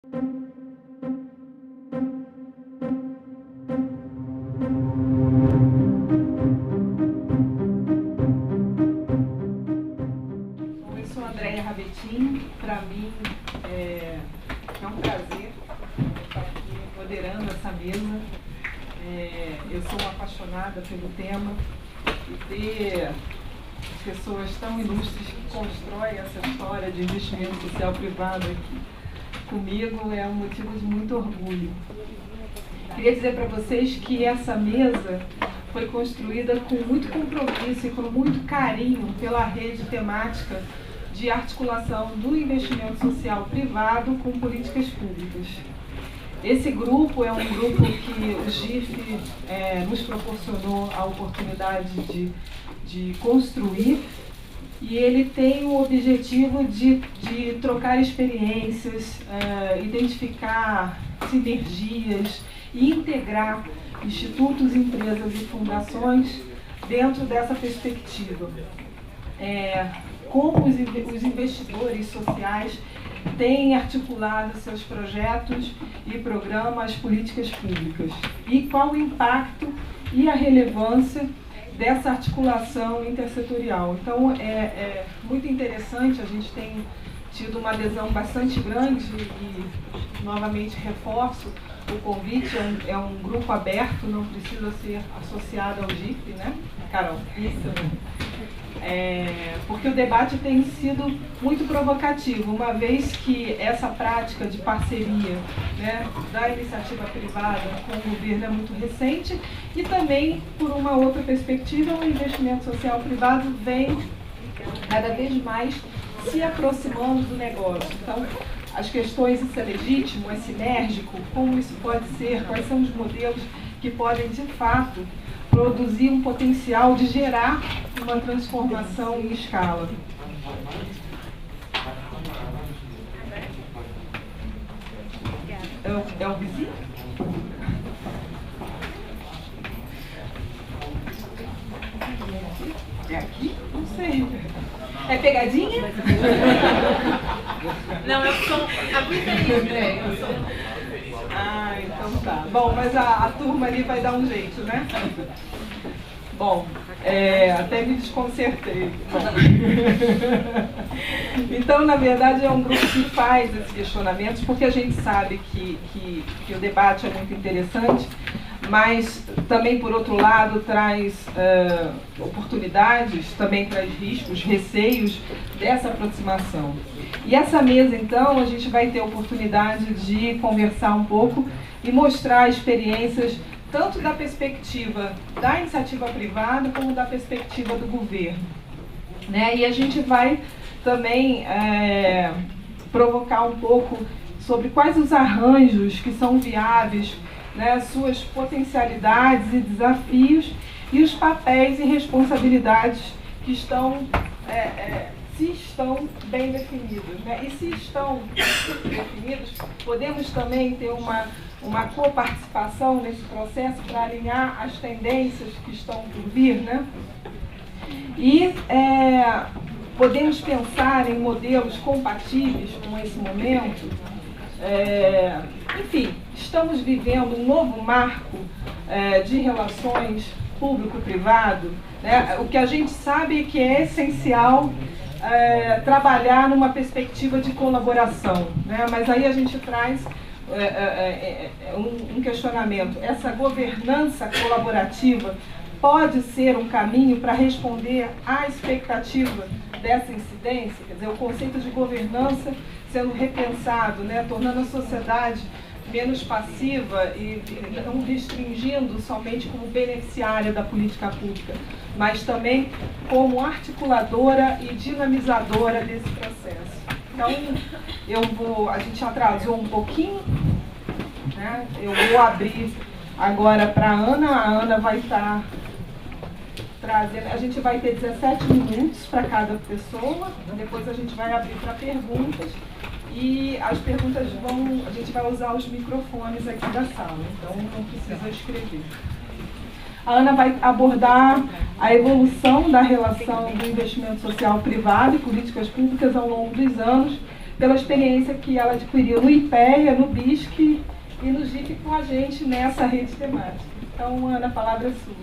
Eu sou a Andréia Rabetin. Para mim é um prazer estar aqui moderando essa mesa. Eu sou uma apaixonada pelo tema e ter pessoas tão ilustres que constroem essa história de investimento social privado aqui comigo é um motivo de muito orgulho. Queria dizer para vocês que essa mesa foi construída com muito compromisso e com muito carinho pela rede temática de articulação do investimento social privado com políticas públicas. Esse grupo é um grupo que o GIF nos proporcionou a oportunidade de construir, e ele tem o objetivo de trocar experiências, identificar sinergias e integrar institutos, empresas e fundações dentro dessa perspectiva. Como os investidores sociais têm articulado seus projetos e programas, políticas públicas, e qual o impacto e a relevância dessa articulação intersetorial. Então, é muito interessante, a gente tem tido uma adesão bastante grande e, novamente, reforço o convite, é um grupo aberto, não precisa ser associado ao GIF, né, Carol? Isso. Porque o debate tem sido muito provocativo, uma vez que essa prática de parceria, né, da iniciativa privada com o governo é muito recente, e também, por uma outra perspectiva, o investimento social privado vem cada vez mais se aproximando do negócio. Então, as questões, isso é legítimo, é sinérgico, como isso pode ser, quais são os modelos que podem, de fato, produzir um potencial de gerar uma transformação em escala. É o vizinho? É aqui? Não sei. É pegadinha? Não, eu sou a Brita. Ah, então tá. Bom, mas a turma ali vai dar um jeito, né? Bom, até me desconcertei. Então, na verdade, é um grupo que faz esses questionamentos, porque a gente sabe que o debate é muito interessante, mas também, por outro lado, traz oportunidades, também traz riscos, receios dessa aproximação. E essa mesa, então, a gente vai ter a oportunidade de conversar um pouco e mostrar experiências tanto da perspectiva da iniciativa privada como da perspectiva do governo, né? E a gente vai também provocar um pouco sobre quais os arranjos que são viáveis, né, suas potencialidades e desafios e os papéis e responsabilidades que estão, se estão bem definidos, né? E se estão definidos, podemos também ter uma coparticipação nesse processo para alinhar as tendências que estão por vir, né? E podemos pensar em modelos compatíveis com esse momento. Enfim, estamos vivendo um novo marco de relações público-privado, né? O que a gente sabe é que é essencial trabalhar numa perspectiva de colaboração, né? Mas aí a gente traz um questionamento. Essa governança colaborativa pode ser um caminho para responder à expectativa dessa incidência? Quer dizer, o conceito de governança sendo repensado, né, tornando a sociedade menos passiva e não restringindo somente como beneficiária da política pública, mas também como articuladora e dinamizadora desse processo. Então, a gente atrasou um pouquinho, né? Eu vou abrir agora para a Ana vai estar trazendo, a gente vai ter 17 minutos para cada pessoa, depois a gente vai abrir para perguntas, e as perguntas a gente vai usar os microfones aqui da sala, então não precisa escrever. A Ana vai abordar a evolução da relação do investimento social privado e políticas públicas ao longo dos anos, pela experiência que ela adquiriu no IPEA, no BISC e no GIF com a gente nessa rede temática. Então, Ana, a palavra é sua.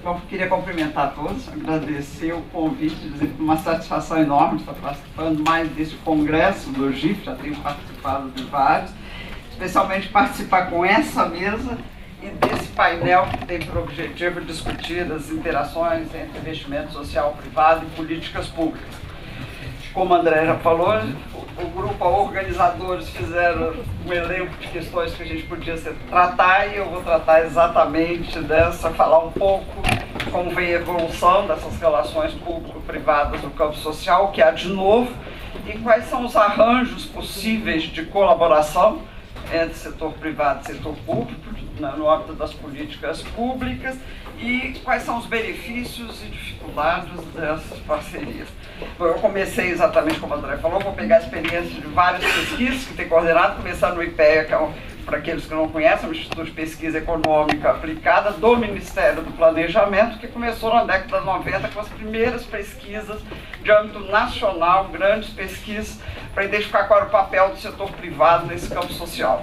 Bom, queria cumprimentar a todos, agradecer o convite, dizer que é uma satisfação enorme estar participando mais deste congresso do GIF, já tenho participado de vários, especialmente participar com essa mesa e desse painel que tem por objetivo discutir as interações entre investimento social privado e políticas públicas. Como a André já falou, o grupo organizadores fizeram um elenco de questões que a gente podia tratar e eu vou tratar exatamente dessa, falar um pouco de como vem a evolução dessas relações público-privadas no campo social, o que há de novo e quais são os arranjos possíveis de colaboração entre setor privado e setor público, no âmbito das políticas públicas, e quais são os benefícios e dificuldades dessas parcerias. Bom, eu comecei exatamente como a André falou, vou pegar a experiência de várias pesquisas que tem coordenado, começando no IPEA, que é para aqueles que não conhecem, o Instituto de Pesquisa Econômica Aplicada do Ministério do Planejamento, que começou na década de 90 com as primeiras pesquisas de âmbito nacional, grandes pesquisas, para identificar qual era o papel do setor privado nesse campo social.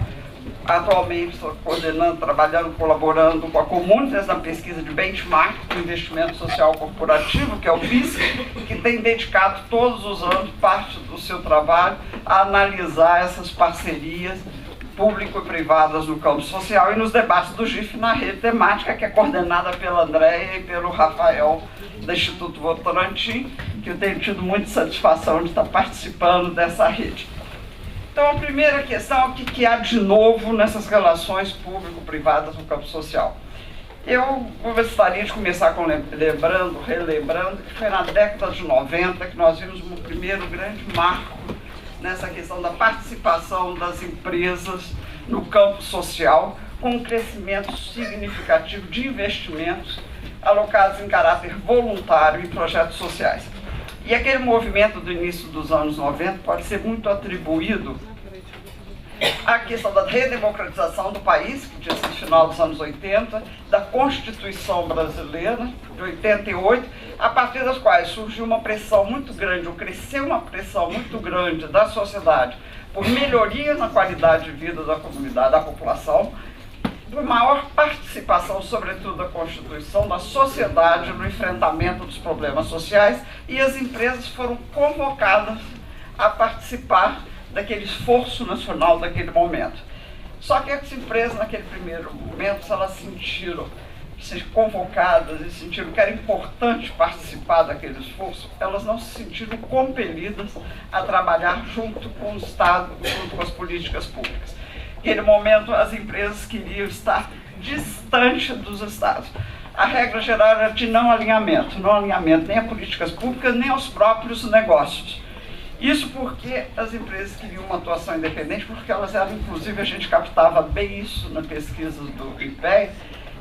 Atualmente estou coordenando, trabalhando, colaborando com a Comunitas na pesquisa de benchmark do investimento social corporativo, que é o BISC, que tem dedicado todos os anos parte do seu trabalho a analisar essas parcerias público e privadas no campo social e nos debates do GIF na rede temática, que é coordenada pela Andréia e pelo Rafael do Instituto Votorantim, que eu tenho tido muita satisfação de estar participando dessa rede. Então, a primeira questão é o que há de novo nessas relações público-privadas no campo social. Eu gostaria de começar com relembrando que foi na década de 90 que nós vimos um primeiro grande marco nessa questão da participação das empresas no campo social, com um crescimento significativo de investimentos alocados em caráter voluntário em projetos sociais. E aquele movimento do início dos anos 90 pode ser muito atribuído à questão da redemocratização do país, que tinha sido no final dos anos 80, da Constituição brasileira, de 88, a partir das quais surgiu uma pressão muito grande, ou cresceu uma pressão muito grande da sociedade por melhorias na qualidade de vida da comunidade, da população, por maior participação, sobretudo da Constituição, da sociedade no enfrentamento dos problemas sociais, e as empresas foram convocadas a participar daquele esforço nacional daquele momento. Só que as empresas, naquele primeiro momento, elas se convocadas e sentiram que era importante participar daquele esforço, elas não se sentiram compelidas a trabalhar junto com o Estado, junto com as políticas públicas. Naquele momento, as empresas queriam estar distante dos Estados. A regra geral era de não alinhamento nem a políticas públicas, nem aos próprios negócios. Isso porque as empresas queriam uma atuação independente, porque elas eram, inclusive, a gente captava bem isso na pesquisa do IPEA,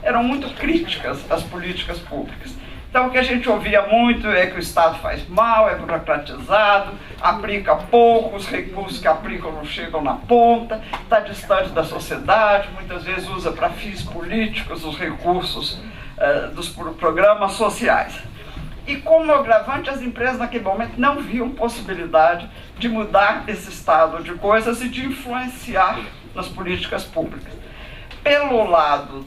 eram muito críticas às políticas públicas. Então, o que a gente ouvia muito é que o Estado faz mal, é burocratizado, aplica pouco, os recursos que aplicam não chegam na ponta, está distante da sociedade, muitas vezes usa para fins políticos os recursos dos programas sociais. E como agravante, as empresas naquele momento não viam possibilidade de mudar esse estado de coisas e de influenciar nas políticas públicas. Pelo lado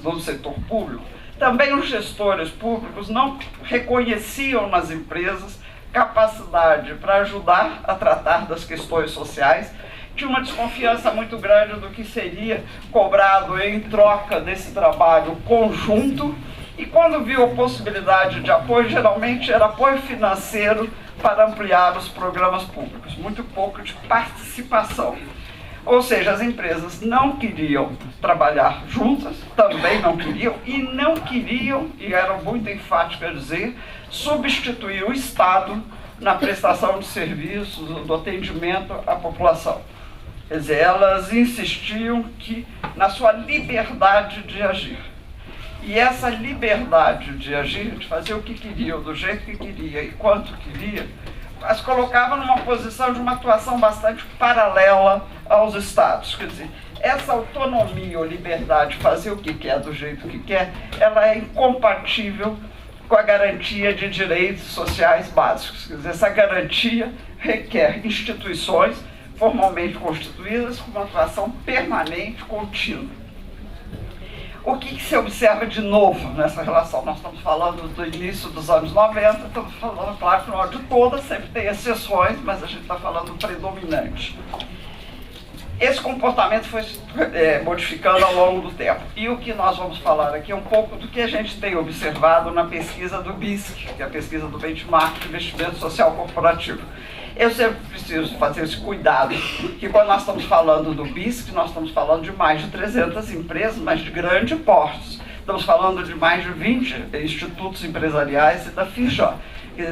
do setor público, também os gestores públicos não reconheciam nas empresas capacidade para ajudar a tratar das questões sociais, tinha uma desconfiança muito grande do que seria cobrado em troca desse trabalho conjunto, e quando viu a possibilidade de apoio, geralmente era apoio financeiro para ampliar os programas públicos, muito pouco de participação. Ou seja, as empresas não queriam trabalhar juntas, também não queriam, e eram muito enfáticas a dizer, substituir o Estado na prestação de serviços, do atendimento à população. Quer dizer, elas insistiam na sua liberdade de agir. E essa liberdade de agir, de fazer o que queria, do jeito que queria e quanto queria, as colocava numa posição de uma atuação bastante paralela aos Estados. Quer dizer, essa autonomia ou liberdade de fazer o que quer, do jeito que quer, ela é incompatível com a garantia de direitos sociais básicos. Quer dizer, essa garantia requer instituições formalmente constituídas com uma atuação permanente, contínua. O que se observa de novo nessa relação? Nós estamos falando do início dos anos 90, estamos falando, claro, que não é de todas, sempre tem exceções, mas a gente está falando predominante. Esse comportamento foi modificando ao longo do tempo. E o que nós vamos falar aqui é um pouco do que a gente tem observado na pesquisa do BISC, que é a pesquisa do Benchmark de Investimento Social Corporativo. Eu sempre preciso fazer esse cuidado, que quando nós estamos falando do BISC, nós estamos falando de mais de 300 empresas, mas de grande porte. Estamos falando de mais de 20 institutos empresariais e da FIJAN.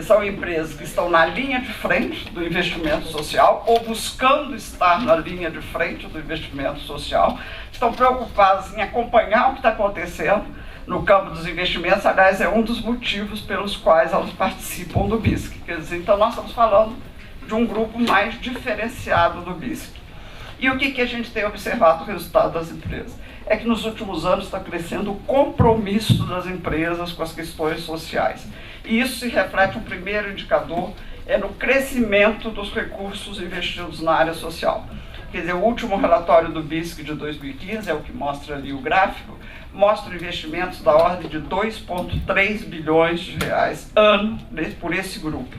São empresas que estão na linha de frente do investimento social ou buscando estar na linha de frente do investimento social, estão preocupadas em acompanhar o que está acontecendo no campo dos investimentos. Aliás, é um dos motivos pelos quais elas participam do BISC. Quer dizer, então nós estamos falando de um grupo mais diferenciado do BISC. E o que a gente tem observado o resultado das empresas? É que nos últimos anos está crescendo o compromisso das empresas com as questões sociais. E isso se reflete, um primeiro indicador, no crescimento dos recursos investidos na área social. Quer dizer, o último relatório do BISC de 2015, é o que mostra ali o gráfico, mostra investimentos da ordem de 2,3 bilhões de reais ano por esse grupo.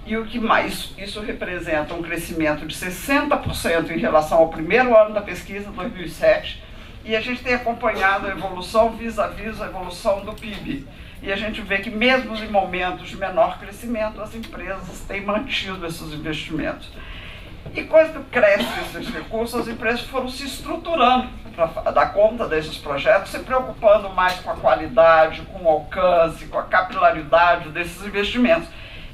E o que mais? Isso representa um crescimento de 60% em relação ao primeiro ano da pesquisa, 2007, e a gente tem acompanhado a evolução vis-à-vis a evolução do PIB. E a gente vê que mesmo em momentos de menor crescimento, as empresas têm mantido esses investimentos. E quando crescem esses recursos, as empresas foram se estruturando para dar conta desses projetos, se preocupando mais com a qualidade, com o alcance, com a capilaridade desses investimentos.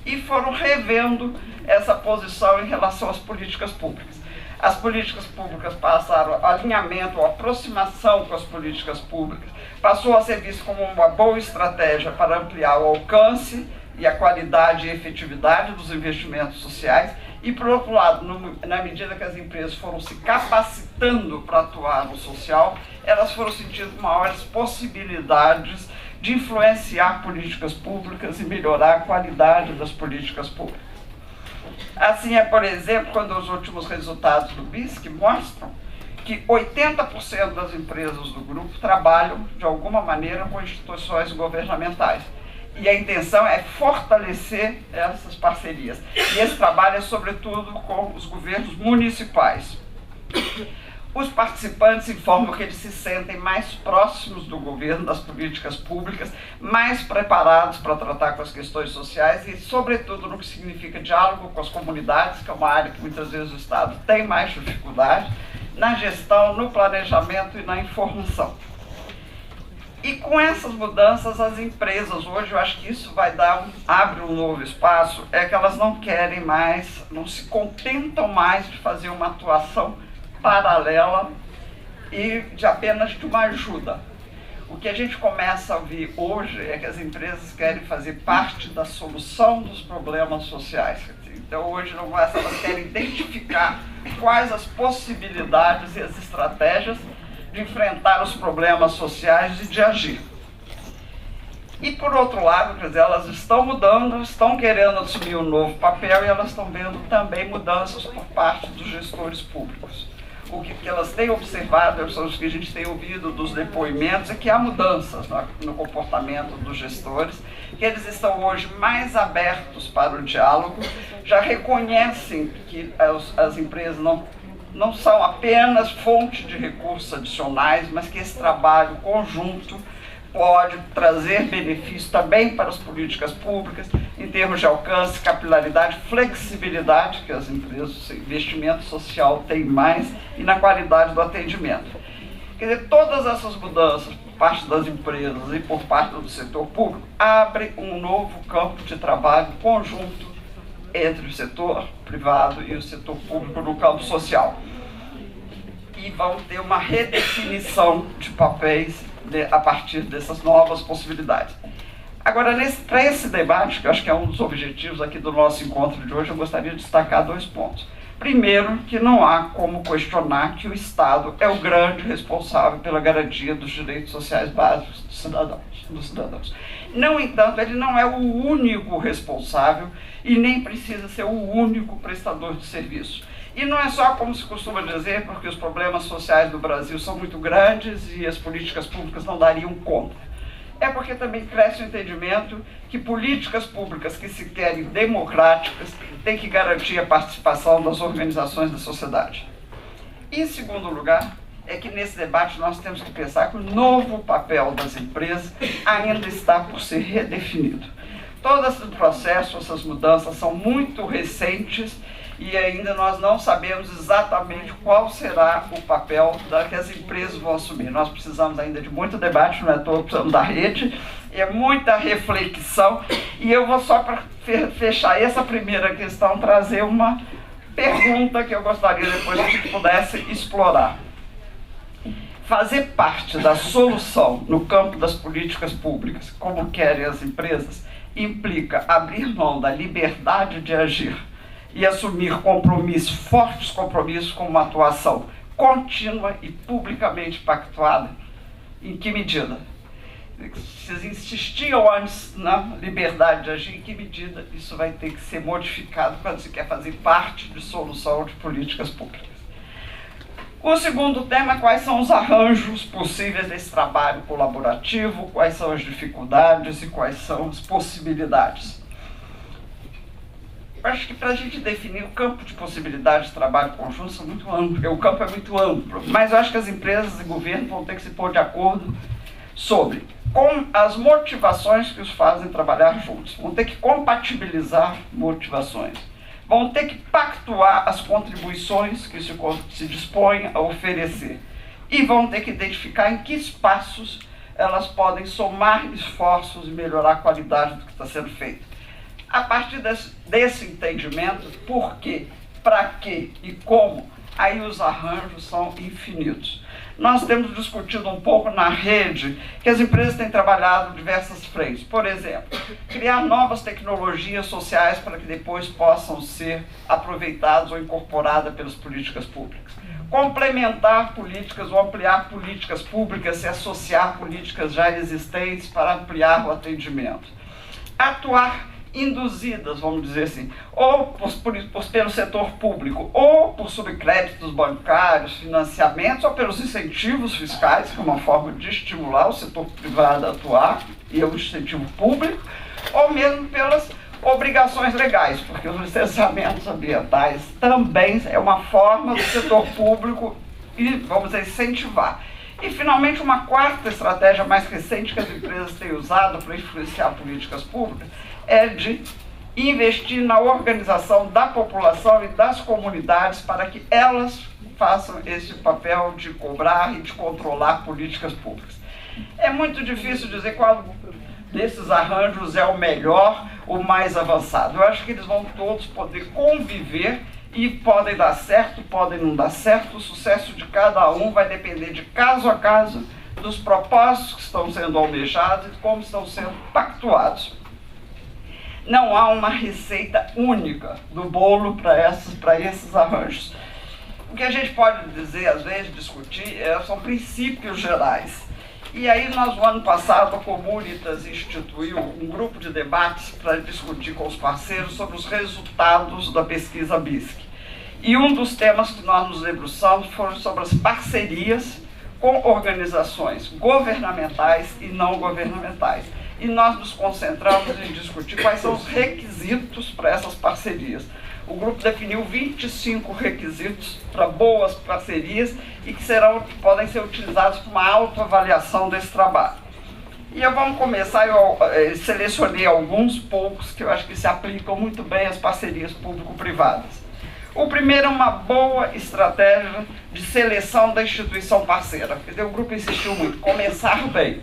E foram revendo essa posição em relação às políticas públicas. As políticas públicas passaram alinhamento, ou aproximação com as políticas públicas, passou a ser visto como uma boa estratégia para ampliar o alcance e a qualidade e efetividade dos investimentos sociais. E, por outro lado, na medida que as empresas foram se capacitando para atuar no social, elas foram sentindo maiores possibilidades de influenciar políticas públicas e melhorar a qualidade das políticas públicas. Assim é, por exemplo, quando os últimos resultados do BISC mostram que 80% das empresas do grupo trabalham, de alguma maneira, com instituições governamentais. E a intenção é fortalecer essas parcerias. E esse trabalho é, sobretudo, com os governos municipais. Os participantes informam que eles se sentem mais próximos do governo, das políticas públicas, mais preparados para tratar com as questões sociais e, sobretudo, no que significa diálogo com as comunidades, que é uma área que muitas vezes o Estado tem mais dificuldade, na gestão, no planejamento e na informação. E com essas mudanças, as empresas hoje, eu acho que isso vai abre um novo espaço, é que elas não querem mais, não se contentam mais de fazer uma atuação paralela e de apenas de uma ajuda. O que a gente começa a ver hoje é que as empresas querem fazer parte da solução dos problemas sociais. Então hoje elas querem identificar quais as possibilidades e as estratégias de enfrentar os problemas sociais e de agir. E por outro lado, quer dizer, elas estão mudando, estão querendo assumir um novo papel e elas estão vendo também mudanças por parte dos gestores públicos. O que elas têm observado, são os que a gente tem ouvido dos depoimentos, é que há mudanças no comportamento dos gestores, que eles estão hoje mais abertos para o diálogo, já reconhecem que as empresas não são apenas fonte de recursos adicionais, mas que esse trabalho conjunto pode trazer benefícios também para as políticas públicas, em termos de alcance, capilaridade, flexibilidade, que as empresas, investimento social tem mais, e na qualidade do atendimento. Quer dizer, todas essas mudanças por parte das empresas e por parte do setor público abrem um novo campo de trabalho conjunto entre o setor privado e o setor público no campo social. E vão ter uma redefinição de papéis a partir dessas novas possibilidades. Agora, para esse debate, que eu acho que é um dos objetivos aqui do nosso encontro de hoje, eu gostaria de destacar 2 pontos. Primeiro, que não há como questionar que o Estado é o grande responsável pela garantia dos direitos sociais básicos dos cidadãos. No entanto, ele não é o único responsável e nem precisa ser o único prestador de serviço. E não é só, como se costuma dizer, porque os problemas sociais do Brasil são muito grandes e as políticas públicas não dariam conta. É porque também cresce o entendimento que políticas públicas que se querem democráticas têm que garantir a participação das organizações da sociedade. Em segundo lugar, é que nesse debate nós temos que pensar que o novo papel das empresas ainda está por ser redefinido. Todo esse processo, essas mudanças são muito recentes e ainda nós não sabemos exatamente qual será o papel que as empresas vão assumir. Nós precisamos ainda de muito debate, não é à toa, precisamos da rede, é muita reflexão, e eu vou só para fechar essa primeira questão, trazer uma pergunta que eu gostaria depois que a gente pudesse explorar. Fazer parte da solução no campo das políticas públicas, como querem as empresas, implica abrir mão da liberdade de agir e assumir compromissos, fortes compromissos com uma atuação contínua e publicamente pactuada. Em que medida? Vocês insistiam antes na liberdade de agir, em que medida isso vai ter que ser modificado quando se quer fazer parte de solução de políticas públicas? O segundo tema é quais são os arranjos possíveis desse trabalho colaborativo, quais são as dificuldades e quais são as possibilidades. Acho que para a gente definir o campo de possibilidades de trabalho conjunto são muito amplo, porque o campo é muito amplo, mas eu acho que as empresas e governo vão ter que se pôr de acordo sobre com as motivações que os fazem trabalhar juntos, vão ter que compatibilizar motivações, vão ter que pactuar as contribuições que se dispõem a oferecer e vão ter que identificar em que espaços elas podem somar esforços e melhorar a qualidade do que está sendo feito. A partir desse entendimento, por quê, para quê e como, aí os arranjos são infinitos. Nós temos discutido um pouco na rede que as empresas têm trabalhado diversas frentes. Por exemplo, criar novas tecnologias sociais para que depois possam ser aproveitadas ou incorporadas pelas políticas públicas. Complementar políticas ou ampliar políticas públicas, se associar a políticas já existentes para ampliar o atendimento. Atuar induzidas, vamos dizer assim, ou pelo setor público, ou por subcréditos bancários, financiamentos, ou pelos incentivos fiscais, que é uma forma de estimular o setor privado a atuar, e o incentivo público, ou mesmo pelas obrigações legais, porque os licenciamentos ambientais também é uma forma do setor público e, vamos dizer, incentivar. E, finalmente, uma quarta estratégia mais recente que as empresas têm usado para influenciar políticas públicas é de investir na organização da população e das comunidades para que elas façam esse papel de cobrar e de controlar políticas públicas. É muito difícil dizer qual desses arranjos é o melhor, o mais avançado. Eu acho que eles vão todos poder conviver e podem dar certo, podem não dar certo. O sucesso de cada um vai depender de caso a caso dos propósitos que estão sendo almejados e como estão sendo pactuados. Não há uma receita única do bolo para esses arranjos. O que a gente pode dizer, às vezes, discutir, são princípios gerais. E aí nós, no ano passado, a Comunitas instituiu um grupo de debates para discutir com os parceiros sobre os resultados da pesquisa BISC. E um dos temas que nós nos debruçamos foram sobre as parcerias com organizações governamentais e não governamentais. E nós nos concentramos em discutir quais são os requisitos para essas parcerias. O grupo definiu 25 requisitos para boas parcerias e que podem ser utilizados para uma autoavaliação desse trabalho. E vamos começar, eu selecionei alguns poucos que eu acho que se aplicam muito bem às parcerias público-privadas. O primeiro é uma boa estratégia de seleção da instituição parceira, porque o grupo insistiu muito, começar bem.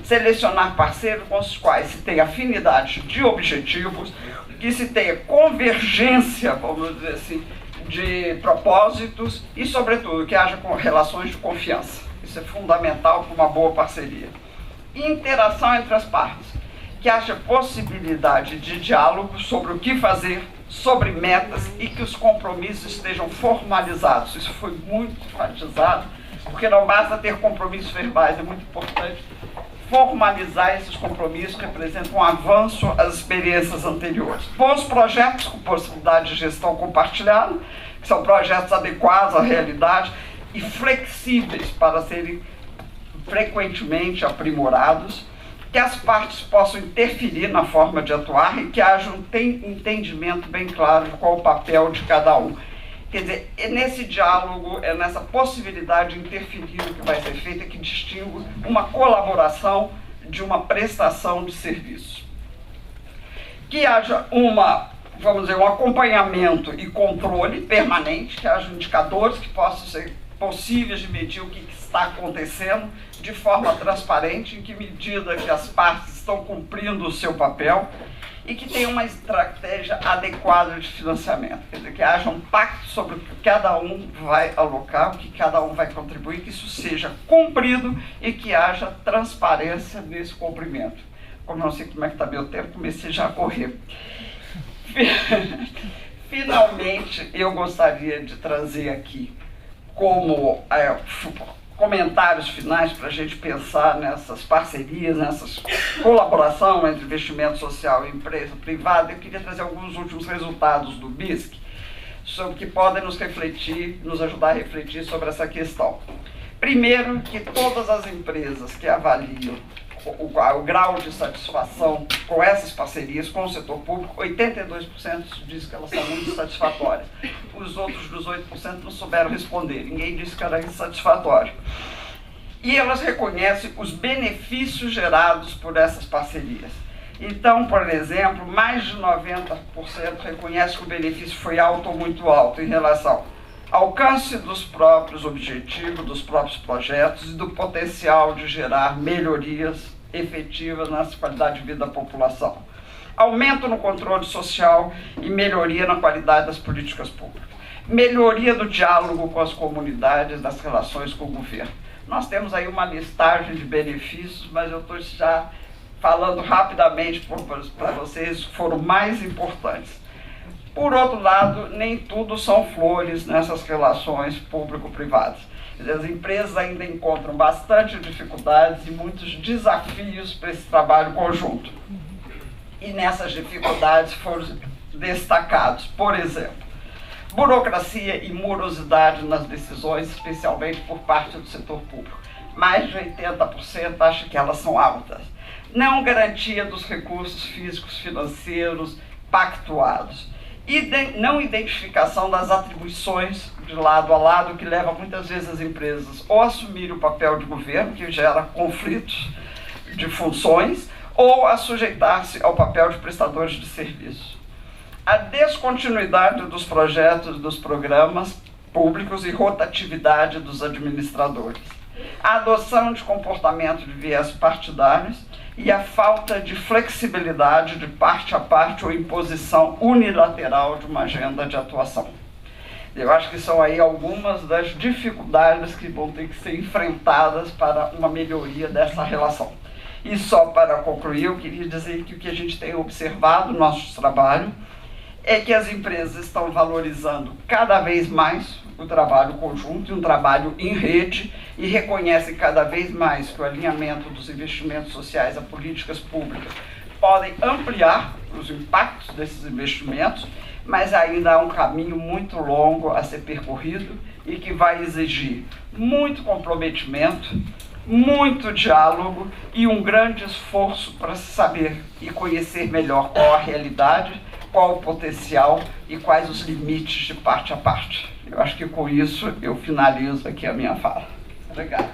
Selecionar parceiros com os quais se tem afinidade de objetivos, que se tenha convergência, vamos dizer assim, de propósitos e, sobretudo, que haja relações de confiança. Isso é fundamental para uma boa parceria. Interação entre as partes, que haja possibilidade de diálogo sobre o que fazer, sobre metas e que os compromissos estejam formalizados. Isso foi muito enfatizado, porque não basta ter compromissos verbais, é muito importante formalizar esses compromissos que representam um avanço às experiências anteriores. Bons projetos com possibilidade de gestão compartilhada, que são projetos adequados à realidade e flexíveis para serem frequentemente aprimorados, que as partes possam interferir na forma de atuar e que haja um entendimento bem claro de qual o papel de cada um. Quer dizer, é nesse diálogo, é nessa possibilidade de interferir no que vai ser feito, é que distingue uma colaboração de uma prestação de serviço. Que haja vamos dizer, um acompanhamento e controle permanente, que haja indicadores que possam ser possíveis de medir o que está acontecendo de forma transparente, em que medida que as partes estão cumprindo o seu papel, e que tenha uma estratégia adequada de financiamento, quer dizer, que haja um pacto sobre o que cada um vai alocar, o que cada um vai contribuir, que isso seja cumprido e que haja transparência nesse cumprimento. Como não sei como é que está meu tempo, comecei já a correr. Finalmente, eu gostaria de trazer aqui como comentários finais para a gente pensar nessas parcerias, nessas colaboração entre investimento social e empresa privada. Eu queria trazer alguns últimos resultados do BISC, sobre que podem nos ajudar a refletir sobre essa questão. Primeiro, que todas as empresas que avaliam o grau de satisfação com essas parcerias com o setor público, 82% diz que elas são muito satisfatórias. Os outros 18% não souberam responder, ninguém disse que era insatisfatório. E elas reconhecem os benefícios gerados por essas parcerias. Então, por exemplo, mais de 90% reconhece que o benefício foi alto ou muito alto em relação ao alcance dos próprios objetivos, dos próprios projetos e do potencial de gerar melhorias efetivas na qualidade de vida da população. Aumento no controle social e melhoria na qualidade das políticas públicas. Melhoria do diálogo com as comunidades, das relações com o governo. Nós temos aí uma listagem de benefícios, mas eu estou já falando rapidamente para vocês que foram mais importantes. Por outro lado, nem tudo são flores nessas relações público-privadas. As empresas ainda encontram bastante dificuldades e muitos desafios para esse trabalho conjunto. E nessas dificuldades foram destacados, por exemplo, burocracia e morosidade nas decisões, especialmente por parte do setor público. Mais de 80% acham que elas são altas. Não garantia dos recursos físicos, financeiros pactuados. Não identificação das atribuições de lado a lado, que leva muitas vezes as empresas ou a assumir o papel de governo, que gera conflitos de funções, ou a sujeitar-se ao papel de prestadores de serviço. A descontinuidade dos projetos e dos programas públicos e rotatividade dos administradores. A adoção de comportamento de viés partidários e a falta de flexibilidade de parte a parte ou imposição unilateral de uma agenda de atuação. Eu acho que são aí algumas das dificuldades que vão ter que ser enfrentadas para uma melhoria dessa relação. E só para concluir, eu queria dizer que o que a gente tem observado no nosso trabalho é que as empresas estão valorizando cada vez mais o trabalho conjunto e um trabalho em rede e reconhecem cada vez mais que o alinhamento dos investimentos sociais a políticas públicas podem ampliar os impactos desses investimentos, mas ainda há um caminho muito longo a ser percorrido e que vai exigir muito comprometimento, muito diálogo e um grande esforço para se saber e conhecer melhor qual a realidade, qual o potencial e quais os limites de parte a parte. Eu acho que com isso eu finalizo aqui a minha fala. Obrigado.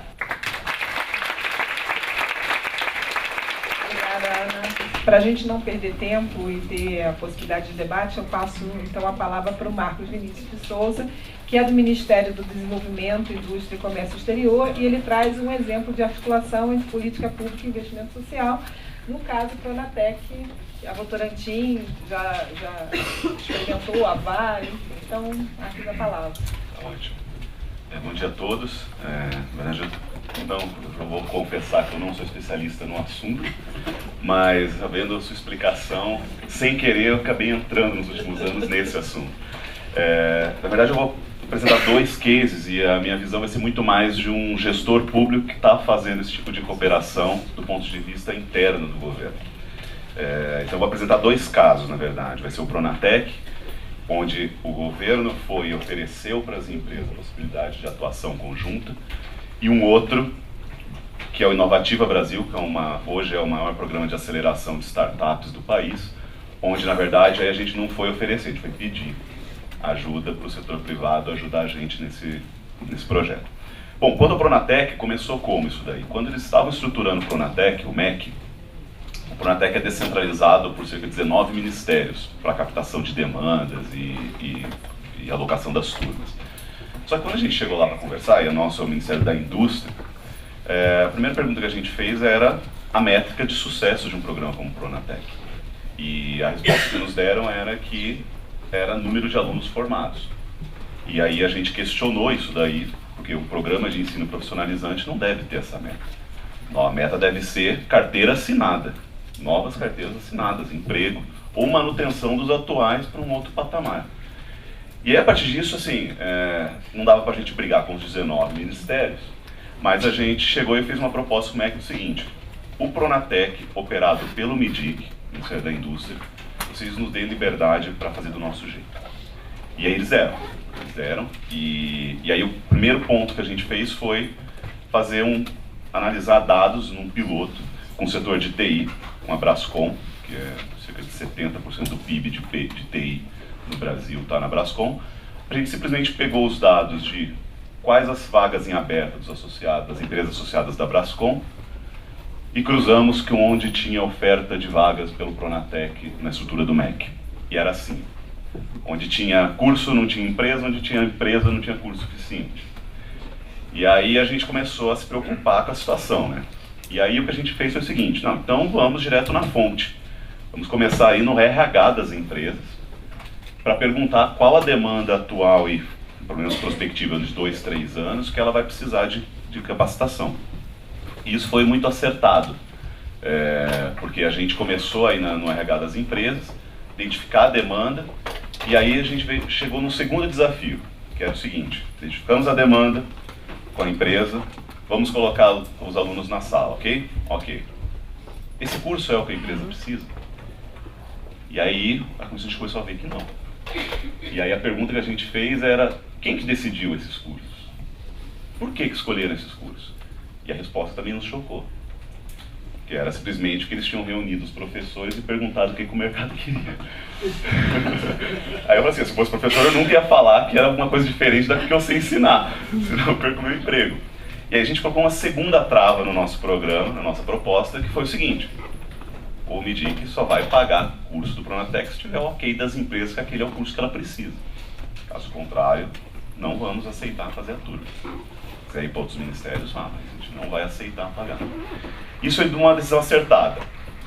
Obrigada, Ana. Para a gente não perder tempo e ter a possibilidade de debate, eu passo então a palavra para o Marcos Vinícius de Souza, que é do Ministério do Desenvolvimento, Indústria e Comércio Exterior, e ele traz um exemplo de articulação entre política pública e investimento social, no caso Pronatec. A Votorantim já experimentou a VAR, então, aqui a palavra. Ótimo. Bom dia a todos. Então, eu vou confessar que eu não sou especialista no assunto, mas, sabendo a sua explicação, sem querer, eu acabei entrando nos últimos anos nesse assunto. Na verdade, eu vou apresentar 2 cases e a minha visão vai ser muito mais de um gestor público que está fazendo esse tipo de cooperação do ponto de vista interno do governo. Então, eu vou apresentar 2 casos, na verdade. Vai ser o Pronatec, onde o governo foi e ofereceu para as empresas a possibilidade de atuação conjunta, e um outro, que é o Inovativa Brasil, que hoje é o maior programa de aceleração de startups do país, onde, na verdade, aí a gente não foi oferecer, a gente foi pedir ajuda para o setor privado ajudar a gente nesse projeto. Bom, quando o Pronatec começou como isso daí? Quando eles estavam estruturando o Pronatec, o MEC, o Pronatec é descentralizado por cerca de 19 ministérios para captação de demandas e alocação das turmas. Só que quando a gente chegou lá para conversar, e o nosso é o Ministério da Indústria, a primeira pergunta que a gente fez era a métrica de sucesso de um programa como o Pronatec. E a resposta que nos deram era que era número de alunos formados. E aí a gente questionou isso daí, porque o programa de ensino profissionalizante não deve ter essa meta. A meta deve ser carteira assinada, novas carteiras assinadas, emprego, ou manutenção dos atuais para um outro patamar. E aí, a partir disso, assim, não dava para a gente brigar com os 19 ministérios, mas a gente chegou e fez uma proposta com o MEC do seguinte: o Pronatec, operado pelo MIDIC, Ministério da Indústria, vocês nos deem liberdade para fazer do nosso jeito. E aí eles deram, e aí o primeiro ponto que a gente fez foi analisar dados num piloto com o setor de TI, com a Brascom, que é cerca de 70% do PIB de TI no Brasil está na Brascom. A gente simplesmente pegou os dados de quais as vagas em aberto das empresas associadas da Brascom e cruzamos com onde tinha oferta de vagas pelo Pronatec na estrutura do MEC. E era assim: onde tinha curso não tinha empresa, onde tinha empresa não tinha curso suficiente. E aí a gente começou a se preocupar com a situação, né? E aí o que a gente fez foi o seguinte: não, então vamos direto na fonte. Vamos começar aí no RH das empresas para perguntar qual a demanda atual e, pelo menos prospectiva de 2, 3 anos, que ela vai precisar de capacitação. E isso foi muito acertado, porque a gente começou aí no RH das empresas, identificar a demanda, e aí a gente chegou no segundo desafio, que era o seguinte: identificamos a demanda com a empresa, vamos colocar os alunos na sala, ok? Ok. Esse curso é o que a empresa precisa? E aí a gente começou a ver que não. E aí a pergunta que a gente fez era: quem que decidiu esses cursos? Por que escolheram esses cursos? E a resposta também nos chocou. Que era simplesmente que eles tinham reunido os professores e perguntado o que o mercado queria. Aí eu falei assim: se eu fosse professor eu nunca ia falar que era alguma coisa diferente da que eu sei ensinar, senão eu perco o meu emprego. E aí a gente colocou uma segunda trava no nosso programa, na nossa proposta, que foi o seguinte: o MIDIC só vai pagar curso do Pronatec se tiver o ok das empresas que aquele é o curso que ela precisa. Caso contrário, não vamos aceitar fazer a turma. Se quiser ir para outros ministérios, mas a gente não vai aceitar pagar. Isso é de uma decisão acertada: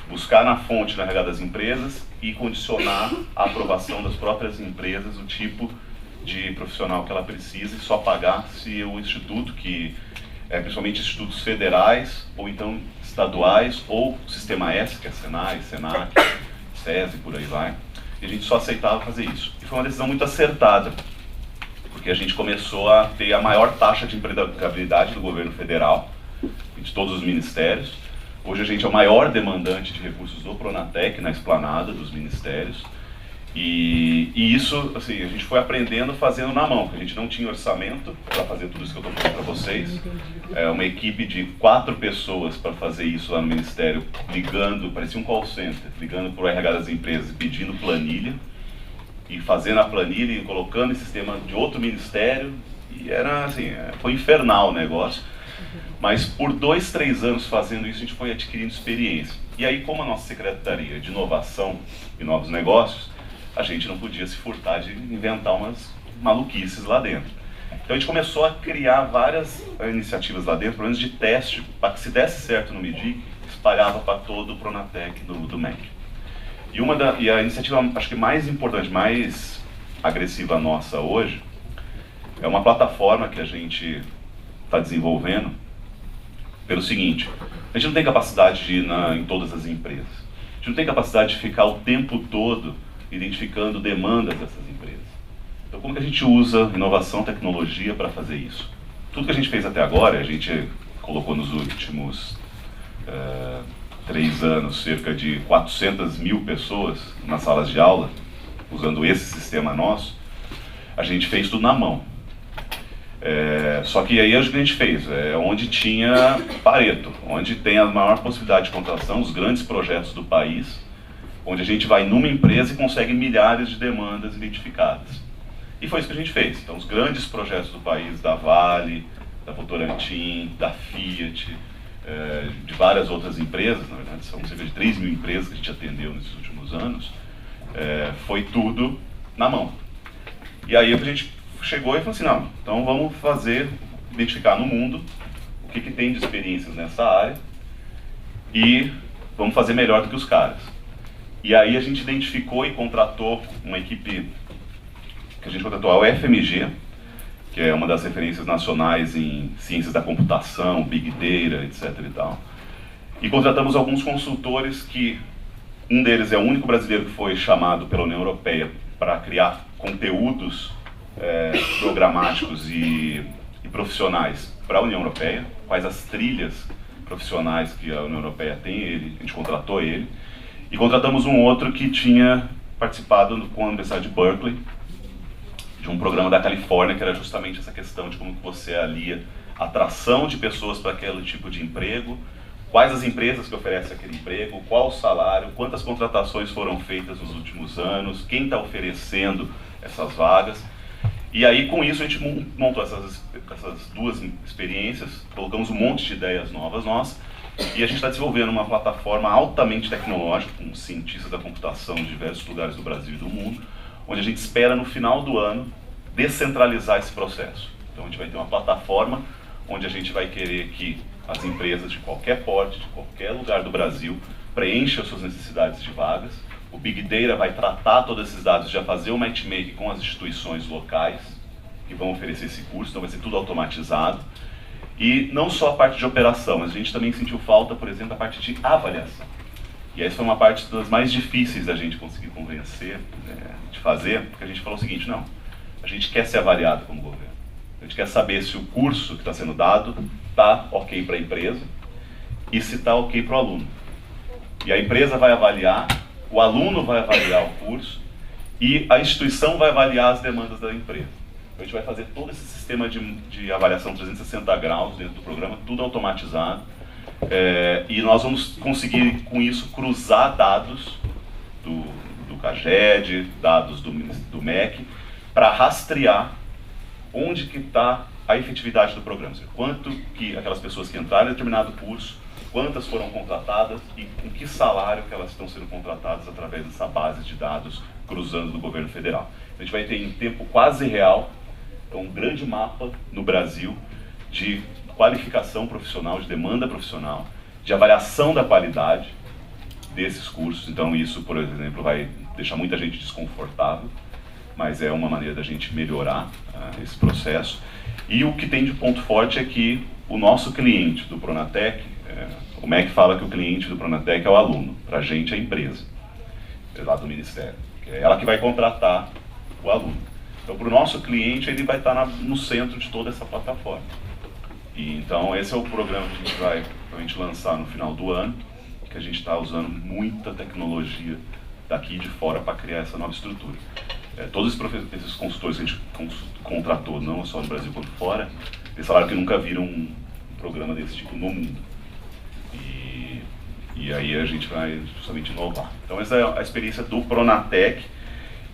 buscar na fonte, na RH das empresas, e condicionar a aprovação das próprias empresas o tipo de profissional que ela precisa, e só pagar se o instituto, principalmente institutos federais, ou então estaduais, ou Sistema S, que é Senai, Senac, SESI, por aí vai. E a gente só aceitava fazer isso. E foi uma decisão muito acertada, porque a gente começou a ter a maior taxa de empregabilidade do governo federal, de todos os ministérios. Hoje a gente é o maior demandante de recursos do Pronatec, na esplanada dos ministérios. E isso, assim, a gente foi aprendendo fazendo na mão, porque a gente não tinha orçamento para fazer tudo isso que eu estou falando para vocês. Uma equipe de 4 pessoas para fazer isso lá no Ministério, ligando, parecia um call center, ligando para o RH das empresas, pedindo planilha, e fazendo a planilha e colocando em sistema de outro ministério. E era assim, foi infernal o negócio. Mas por 2, 3 anos fazendo isso, a gente foi adquirindo experiência. E aí, como a nossa Secretaria de Inovação e Novos Negócios, a gente não podia se furtar de inventar umas maluquices lá dentro. Então a gente começou a criar várias iniciativas lá dentro, pelo menos de teste, para que se desse certo no MIDIC, espalhava para todo o Pronatec do MEC. E a iniciativa, acho que mais importante, mais agressiva nossa hoje, é uma plataforma que a gente está desenvolvendo, pelo seguinte: a gente não tem capacidade de ir em todas as empresas. A gente não tem capacidade de ficar o tempo todo identificando demandas dessas empresas. Então, como que a gente usa inovação, tecnologia para fazer isso? Tudo que a gente fez até agora, a gente colocou nos últimos 3 anos cerca de 400 mil pessoas nas salas de aula, usando esse sistema nosso. A gente fez tudo na mão. Só que aí o que a gente fez? Onde tinha Pareto, onde tem a maior possibilidade de contratação, os grandes projetos do país, onde a gente vai numa empresa e consegue milhares de demandas identificadas. E foi isso que a gente fez. Então, os grandes projetos do país, da Vale, da Votorantim, da Fiat, de várias outras empresas, na verdade são cerca de 3 mil empresas que a gente atendeu nesses últimos anos, foi tudo na mão. E aí a gente chegou e falou assim: não, então vamos identificar no mundo o que tem de experiências nessa área e vamos fazer melhor do que os caras. E aí a gente identificou e contratou uma equipe que a gente contratou, a UFMG, que é uma das referências nacionais em ciências da computação, Big Data, etc. e tal. E contratamos alguns consultores que, um deles é o único brasileiro que foi chamado pela União Europeia para criar conteúdos programáticos e profissionais para a União Europeia, quais as trilhas profissionais que a União Europeia tem, a gente contratou ele. E contratamos um outro que tinha participado com a Universidade de Berkeley, de um programa da Califórnia, que era justamente essa questão de como que você alia a atração de pessoas para aquele tipo de emprego, quais as empresas que oferecem aquele emprego, qual o salário, quantas contratações foram feitas nos últimos anos, quem está oferecendo essas vagas. E aí, com isso, a gente montou essas 2 experiências, colocamos um monte de ideias novas nossas, e a gente está desenvolvendo uma plataforma altamente tecnológica, com cientistas da computação de diversos lugares do Brasil e do mundo, onde a gente espera, no final do ano, descentralizar esse processo. Então a gente vai ter uma plataforma onde a gente vai querer que as empresas de qualquer porte, de qualquer lugar do Brasil, preencham as suas necessidades de vagas. O Big Data vai tratar todos esses dados, já fazer um matchmaking com as instituições locais que vão oferecer esse curso, então vai ser tudo automatizado. E não só a parte de operação, mas a gente também sentiu falta, por exemplo, da parte de avaliação. E essa foi uma parte das mais difíceis da gente conseguir convencer, de fazer, porque a gente falou o seguinte: não, a gente quer ser avaliado como governo. A gente quer saber se o curso que está sendo dado está ok para a empresa e se está ok para o aluno. E a empresa vai avaliar, o aluno vai avaliar o curso e a instituição vai avaliar as demandas da empresa. Então a gente vai fazer todo esse sistema de avaliação 360 graus dentro do programa, tudo automatizado. E nós vamos conseguir, com isso, cruzar dados do CAGED, dados do MEC, para rastrear onde que está a efetividade do programa. Ou seja, quanto que aquelas pessoas que entraram em determinado curso, quantas foram contratadas e com que salário que elas estão sendo contratadas através dessa base de dados cruzando do governo federal. A gente vai ter em tempo quase real um grande mapa no Brasil de qualificação profissional, de demanda profissional, de avaliação da qualidade desses cursos. Então isso, por exemplo, vai deixar muita gente desconfortável, mas é uma maneira da gente melhorar esse processo. E o que tem de ponto forte é que o nosso cliente do Pronatec, o MEC fala que o cliente do Pronatec é o aluno, para a gente é a empresa, lá do Ministério. É ela que vai contratar o aluno. Então, para o nosso cliente, ele vai estar no centro de toda essa plataforma. E, então, esse é o programa que a gente vai lançar no final do ano, que a gente está usando muita tecnologia daqui e de fora para criar essa nova estrutura. Todos esses consultores que a gente contratou, não só no Brasil quanto fora, eles falaram que nunca viram um programa desse tipo no mundo. E aí a gente vai justamente inovar. Então essa é a experiência do Pronatec,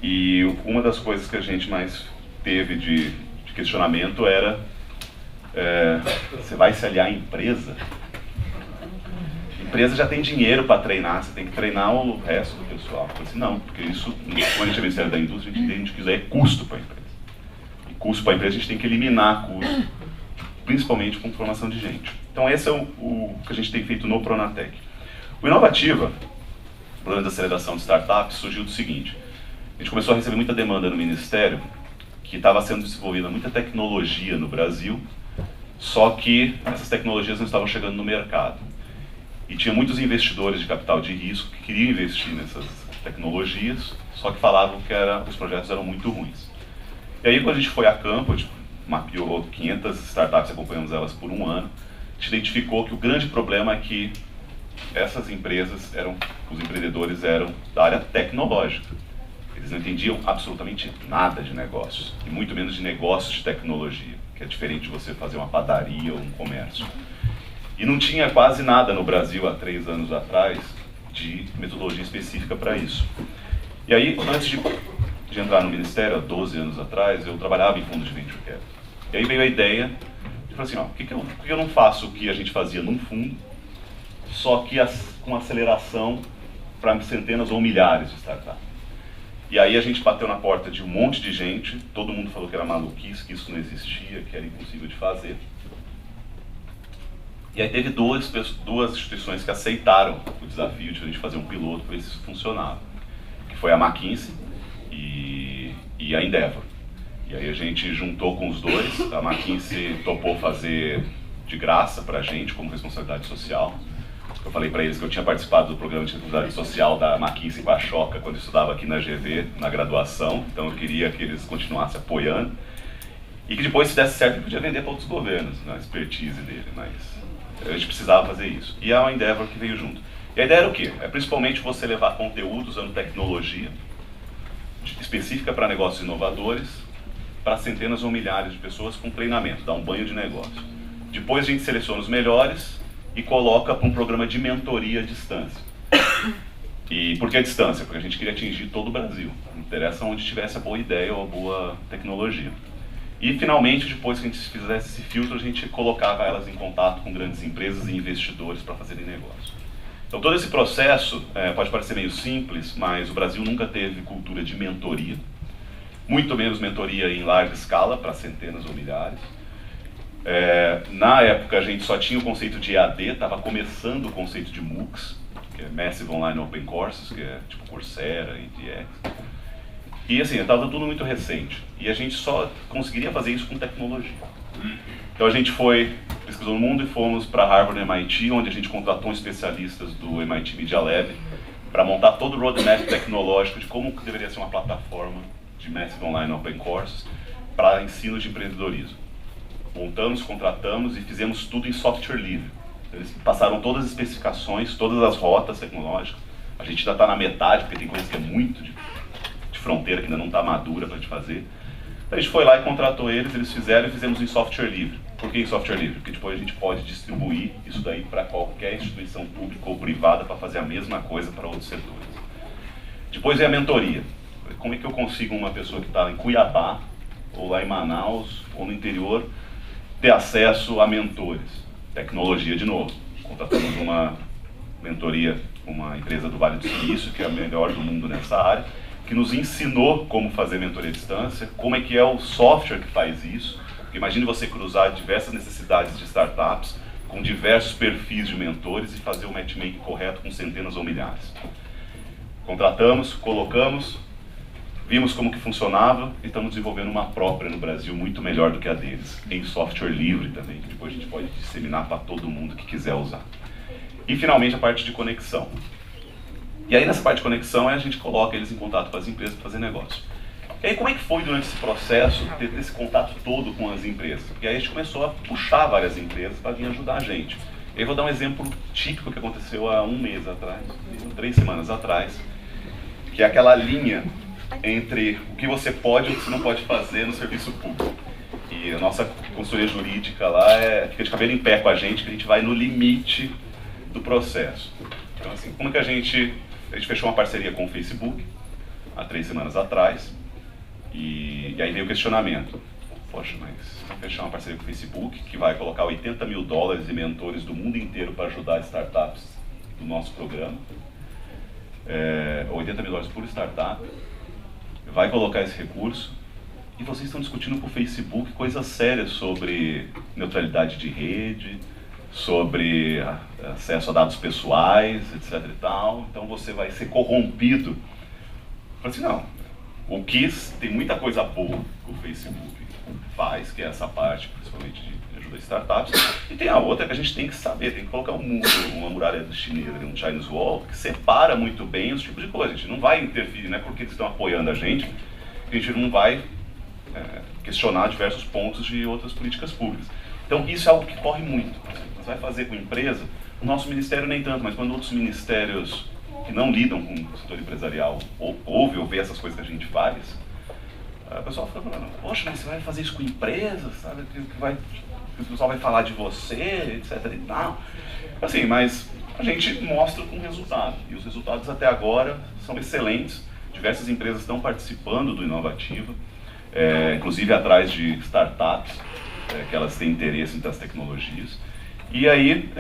e uma das coisas que a gente mais teve de questionamento era: você vai se aliar à empresa? A empresa já tem dinheiro para treinar, você tem que treinar o resto do pessoal. Eu falei assim: não, porque isso, quando a gente é Ministério da Indústria, a gente entende que isso é custo para a empresa. E custo para a empresa a gente tem que eliminar custo, principalmente com formação de gente. Então esse é o que a gente tem feito no Pronatec. O Inovativa, o programa de aceleração de startups, surgiu do seguinte: a gente começou a receber muita demanda no Ministério, que estava sendo desenvolvida muita tecnologia no Brasil, Só que essas tecnologias não estavam chegando no mercado. E tinha muitos investidores de capital de risco que queriam investir nessas tecnologias, só que falavam que os projetos eram muito ruins. E aí, quando a gente foi a campo, a gente mapeou 500 startups, acompanhamos elas por um ano, a gente identificou que o grande problema é que essas empresas os empreendedores eram da área tecnológica. Eles não entendiam absolutamente nada de negócios, e muito menos de negócios de tecnologia, que é diferente de você fazer uma padaria ou um comércio. E não tinha quase nada no Brasil há 3 anos atrás de metodologia específica para isso. E aí, antes de entrar no Ministério, há 12 anos atrás, eu trabalhava em fundo de venture capital. E aí veio a ideia de falar assim, ó, por que eu não faço o que a gente fazia num fundo, só que com aceleração para centenas ou milhares de startups. E aí a gente bateu na porta de um monte de gente, todo mundo falou que era maluquice, que isso não existia, que era impossível de fazer. E aí teve duas instituições que aceitaram o desafio de a gente fazer um piloto para ver se isso funcionava, que foi a McKinsey e a Endeavor. E aí a gente juntou com os dois, a McKinsey topou fazer de graça para a gente, como responsabilidade social. Eu falei para eles que eu tinha participado do programa de responsabilidade social da McKinsey com a Choca quando eu estudava aqui na GV, na graduação, então eu queria que eles continuassem apoiando. E que depois, se desse certo, ele podia vender para outros governos, a expertise dele, mas a gente precisava fazer isso. E a Endeavor que veio junto. E a ideia era o quê? É principalmente você levar conteúdo usando tecnologia específica para negócios inovadores, para centenas ou milhares de pessoas com treinamento, dar um banho de negócio. Depois a gente seleciona os melhores e coloca para um programa de mentoria à distância. E por que a distância? Porque a gente queria atingir todo o Brasil. Não interessa onde tivesse a boa ideia ou a boa tecnologia. E finalmente, depois que a gente fizesse esse filtro, a gente colocava elas em contato com grandes empresas e investidores para fazerem negócio. Então todo esse processo pode parecer meio simples, mas o Brasil nunca teve cultura de mentoria. Muito menos mentoria em larga escala, para centenas ou milhares. Na época a gente só tinha o conceito de EAD, estava começando o conceito de MOOCs, que é Massive Online Open Courses, que é tipo Coursera, edX. E assim, estava tudo muito recente. E a gente só conseguiria fazer isso com tecnologia. Então a gente pesquisou no mundo e fomos para Harvard e MIT, onde a gente contratou especialistas do MIT Media Lab para montar todo o roadmap tecnológico de como deveria ser uma plataforma de Massive Online Open Courses para ensino de empreendedorismo. Montamos, contratamos e fizemos tudo em software livre. Eles passaram todas as especificações, todas as rotas tecnológicas. A gente ainda está na metade, porque tem coisa que é muito de fronteira que ainda não está madura para a gente fazer. Então a gente foi lá e contratou eles fizeram e fizemos em software livre. Por que em software livre? Porque depois a gente pode distribuir isso daí para qualquer instituição pública ou privada para fazer a mesma coisa para outros setores. Depois é a mentoria. Como é que eu consigo uma pessoa que está em Cuiabá, ou lá em Manaus, ou no interior, ter acesso a mentores? Tecnologia de novo. Contratamos uma mentoria, uma empresa do Vale do Silício, que é a melhor do mundo nessa área, que nos ensinou como fazer mentoria à distância, como é que é o software que faz isso. Porque imagine você cruzar diversas necessidades de startups, com diversos perfis de mentores e fazer o matchmaking correto com centenas ou milhares. Contratamos, colocamos, vimos como que funcionava e estamos desenvolvendo uma própria no Brasil muito melhor do que a deles, em software livre também, que depois a gente pode disseminar para todo mundo que quiser usar. E finalmente a parte de conexão. E aí nessa parte de conexão a gente coloca eles em contato com as empresas para fazer negócio. E aí como é que foi durante esse processo ter esse contato todo com as empresas? Porque aí a gente começou a puxar várias empresas para vir ajudar a gente. E aí eu vou dar um exemplo típico que aconteceu há 1 mês atrás, 3 semanas atrás, que é aquela linha entre o que você pode e o que você não pode fazer no serviço público. E a nossa consultoria jurídica lá fica de cabelo em pé com a gente, que a gente vai no limite do processo. Então assim, como que a gente fechou uma parceria com o Facebook há 3 semanas atrás, e aí veio o questionamento. Poxa, mas vamos fechar uma parceria com o Facebook que vai colocar $80 mil em mentores do mundo inteiro para ajudar startups do nosso programa. $80 mil por startup. Vai colocar esse recurso e vocês estão discutindo com o Facebook coisas sérias sobre neutralidade de rede, sobre acesso a dados pessoais, etc e tal, então você vai ser corrompido. Eu falei assim, não, o KISS tem muita coisa boa com o Facebook, faz, que é essa parte, principalmente de ajuda a startups. E tem a outra que a gente tem que saber, tem que colocar um muro, uma muralha chinesa, um Chinese Wall, que separa muito bem os tipos de coisa. A gente não vai interferir, não é porque eles estão apoiando a gente não vai questionar diversos pontos de outras políticas públicas. Então isso é algo que corre muito. Você vai fazer com empresa, o nosso ministério nem tanto, mas quando outros ministérios que não lidam com o setor empresarial ouvem ou vê essas coisas que a gente faz, a pessoa fica falando, poxa, mas você vai fazer isso com empresas, sabe? Que o pessoal vai falar de você, etc. e tal. Assim, mas a gente mostra com resultado. E os resultados até agora são excelentes. Diversas empresas estão participando do Inovativa, inclusive atrás de startups, que elas têm interesse nas tecnologias. E aí,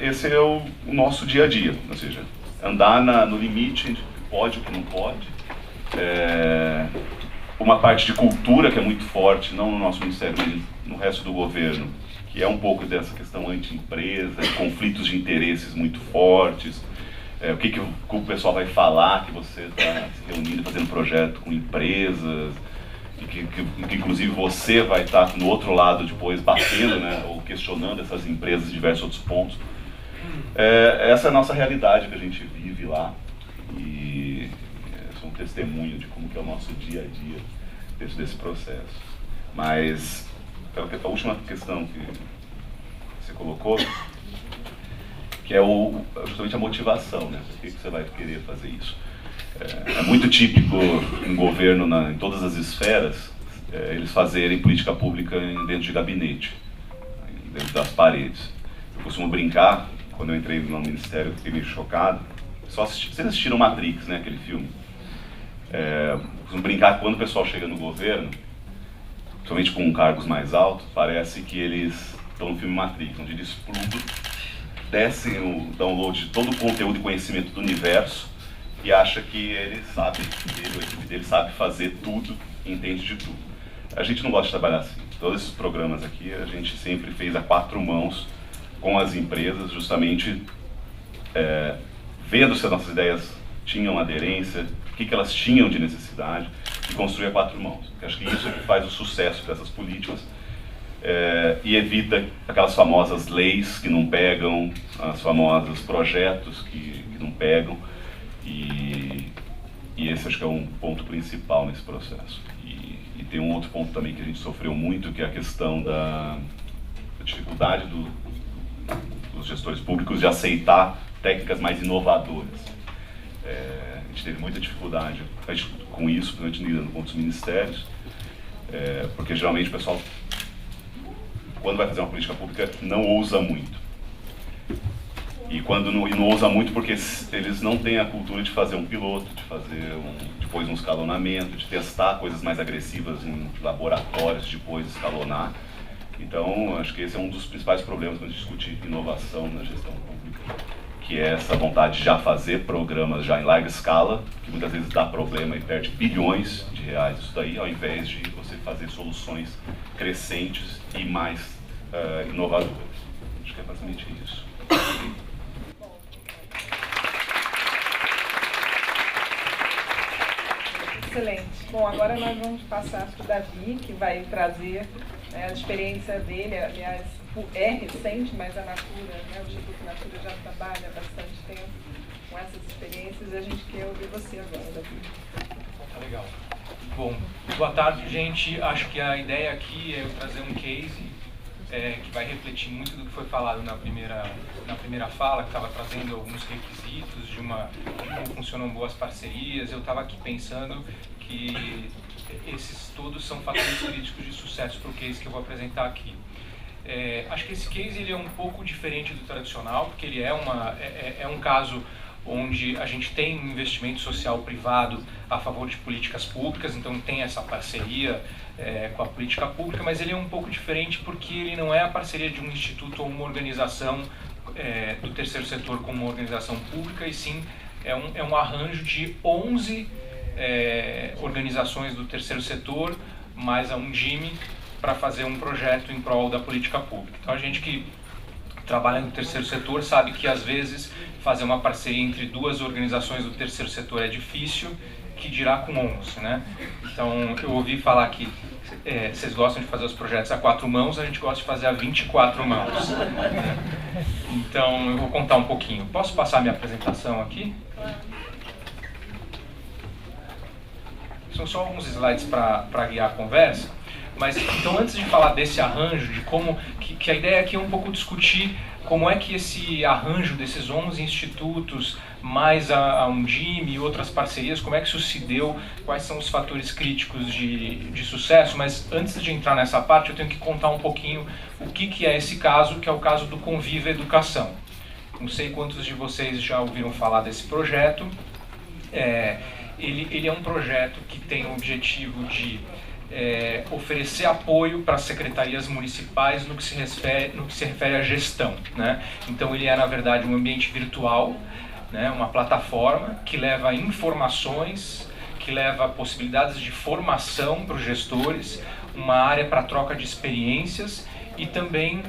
esse é o nosso dia a dia, ou seja, andar no limite entre o que pode e o que não pode. Uma parte de cultura que é muito forte, não no nosso ministério, mas no resto do governo, que é um pouco dessa questão anti-empresa, conflitos de interesses muito fortes. O que o pessoal vai falar, que você está se reunindo, fazendo projeto com empresas, e que inclusive você vai estar no outro lado depois batendo, né, ou questionando essas empresas em diversos outros pontos. Essa é a nossa realidade que a gente vive lá, e sou um testemunho de como que é o nosso dia a dia dentro desse processo. Mas a última questão que você colocou, que é justamente a motivação, né? Por que você vai querer fazer isso? É muito típico em governo, em todas as esferas, eles fazerem política pública dentro de gabinete, dentro das paredes. Eu costumo brincar, quando eu entrei no ministério, eu fiquei meio chocado. Vocês assistiram Matrix, né, aquele filme? Eu costumo brincar que quando o pessoal chega no governo, principalmente com cargos mais altos, parece que eles estão no filme Matrix, onde eles explodem, descem o download de todo o conteúdo e conhecimento do universo e acha que ele sabe, a equipe dele sabe fazer tudo e entende de tudo. A gente não gosta de trabalhar assim. Todos esses programas aqui a gente sempre fez a 4 mãos com as empresas, justamente vendo se as nossas ideias tinham aderência, o que elas tinham de necessidade, e construir a 4 mãos. Porque acho que isso é que faz o sucesso dessas políticas. E evita aquelas famosas leis que não pegam, as famosos projetos que não pegam, e esse acho que é um ponto principal nesse processo. E tem um outro ponto também que a gente sofreu muito, que é a questão da dificuldade dos gestores públicos de aceitar técnicas mais inovadoras. A gente teve muita dificuldade com isso, principalmente lidando com outros ministérios, porque geralmente o pessoal, quando vai fazer uma política pública, não ousa muito. E quando não ousa muito porque eles não têm a cultura de fazer um piloto, de fazer depois um escalonamento, de testar coisas mais agressivas em laboratórios, depois escalonar. Então, acho que esse é um dos principais problemas quando a gente discute inovação na gestão pública, que é essa vontade de já fazer programas já em larga escala, que muitas vezes dá problema e perde bilhões de reais isso daí, ao invés de você fazer soluções crescentes e mais inovadoras. Acho que é basicamente isso. Excelente. Bom, agora nós vamos passar para o Davi, que vai trazer a experiência dele. Aliás, é recente, mas a Natura, o Instituto Natura já trabalha há bastante tempo com essas experiências, e a gente quer ouvir você agora, Davi. Tá legal. Bom, boa tarde, gente. Acho que a ideia aqui é eu trazer um case que vai refletir muito do que foi falado na primeira fala, que estava trazendo alguns requisitos de como funcionam boas parcerias. Eu estava aqui pensando que esses todos são fatores críticos de sucesso para o case que eu vou apresentar aqui. Acho que esse case ele é um pouco diferente do tradicional, porque ele é um caso onde a gente tem um investimento social privado a favor de políticas públicas, então tem essa parceria com a política pública, mas ele é um pouco diferente porque ele não é a parceria de um instituto ou uma organização do terceiro setor com uma organização pública, e sim é um arranjo de 11 organizações do terceiro setor, mais a Undime, para fazer um projeto em prol da política pública. Então a gente que trabalha no terceiro setor sabe que às vezes fazer uma parceria entre 2 organizações do terceiro setor é difícil, que dirá com 11, né? Então eu ouvi falar que vocês gostam de fazer os projetos a 4 mãos, a gente gosta de fazer a 24 mãos. Então, eu vou contar um pouquinho. Posso passar minha apresentação aqui? São só alguns slides para guiar a conversa. Mas, então, antes de falar desse arranjo, de como... que a ideia aqui é um pouco discutir como é que esse arranjo desses 11 institutos, mais a Undime e outras parcerias, como é que isso se deu, quais são os fatores críticos de sucesso. Mas antes de entrar nessa parte, eu tenho que contar um pouquinho o que é esse caso, que é o caso do Conviva Educação. Não sei quantos de vocês já ouviram falar desse projeto. Ele é um projeto que tem o objetivo de oferecer apoio para as secretarias municipais no que se refere à gestão, né? Então ele é, na verdade, um ambiente virtual, né? Uma plataforma que leva informações, que leva possibilidades de formação para os gestores, uma área para troca de experiências e também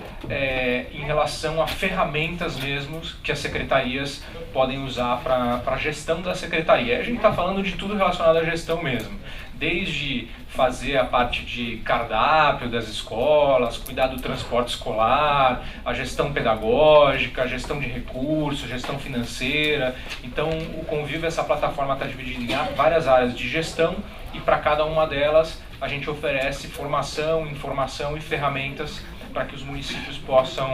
em relação a ferramentas mesmo que as secretarias podem usar para a gestão da secretaria. A gente está falando de tudo relacionado à gestão mesmo, desde fazer a parte de cardápio das escolas, cuidar do transporte escolar, a gestão pedagógica, a gestão de recursos, gestão financeira. Então, o Conviva, essa plataforma está dividida em várias áreas de gestão e para cada uma delas a gente oferece formação, informação e ferramentas para que os municípios possam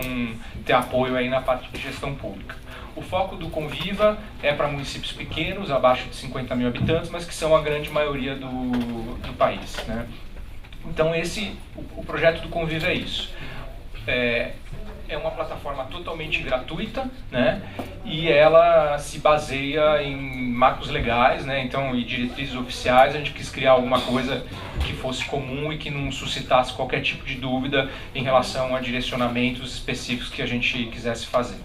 ter apoio aí na parte de gestão pública. O foco do Conviva é para municípios pequenos, abaixo de 50 mil habitantes, mas que são a grande maioria do país, né? Então o projeto do Conviva é isso. É uma plataforma totalmente gratuita, né? E ela se baseia em marcos legais, né? Então, e diretrizes oficiais. A gente quis criar alguma coisa que fosse comum e que não suscitasse qualquer tipo de dúvida em relação a direcionamentos específicos que a gente quisesse fazer.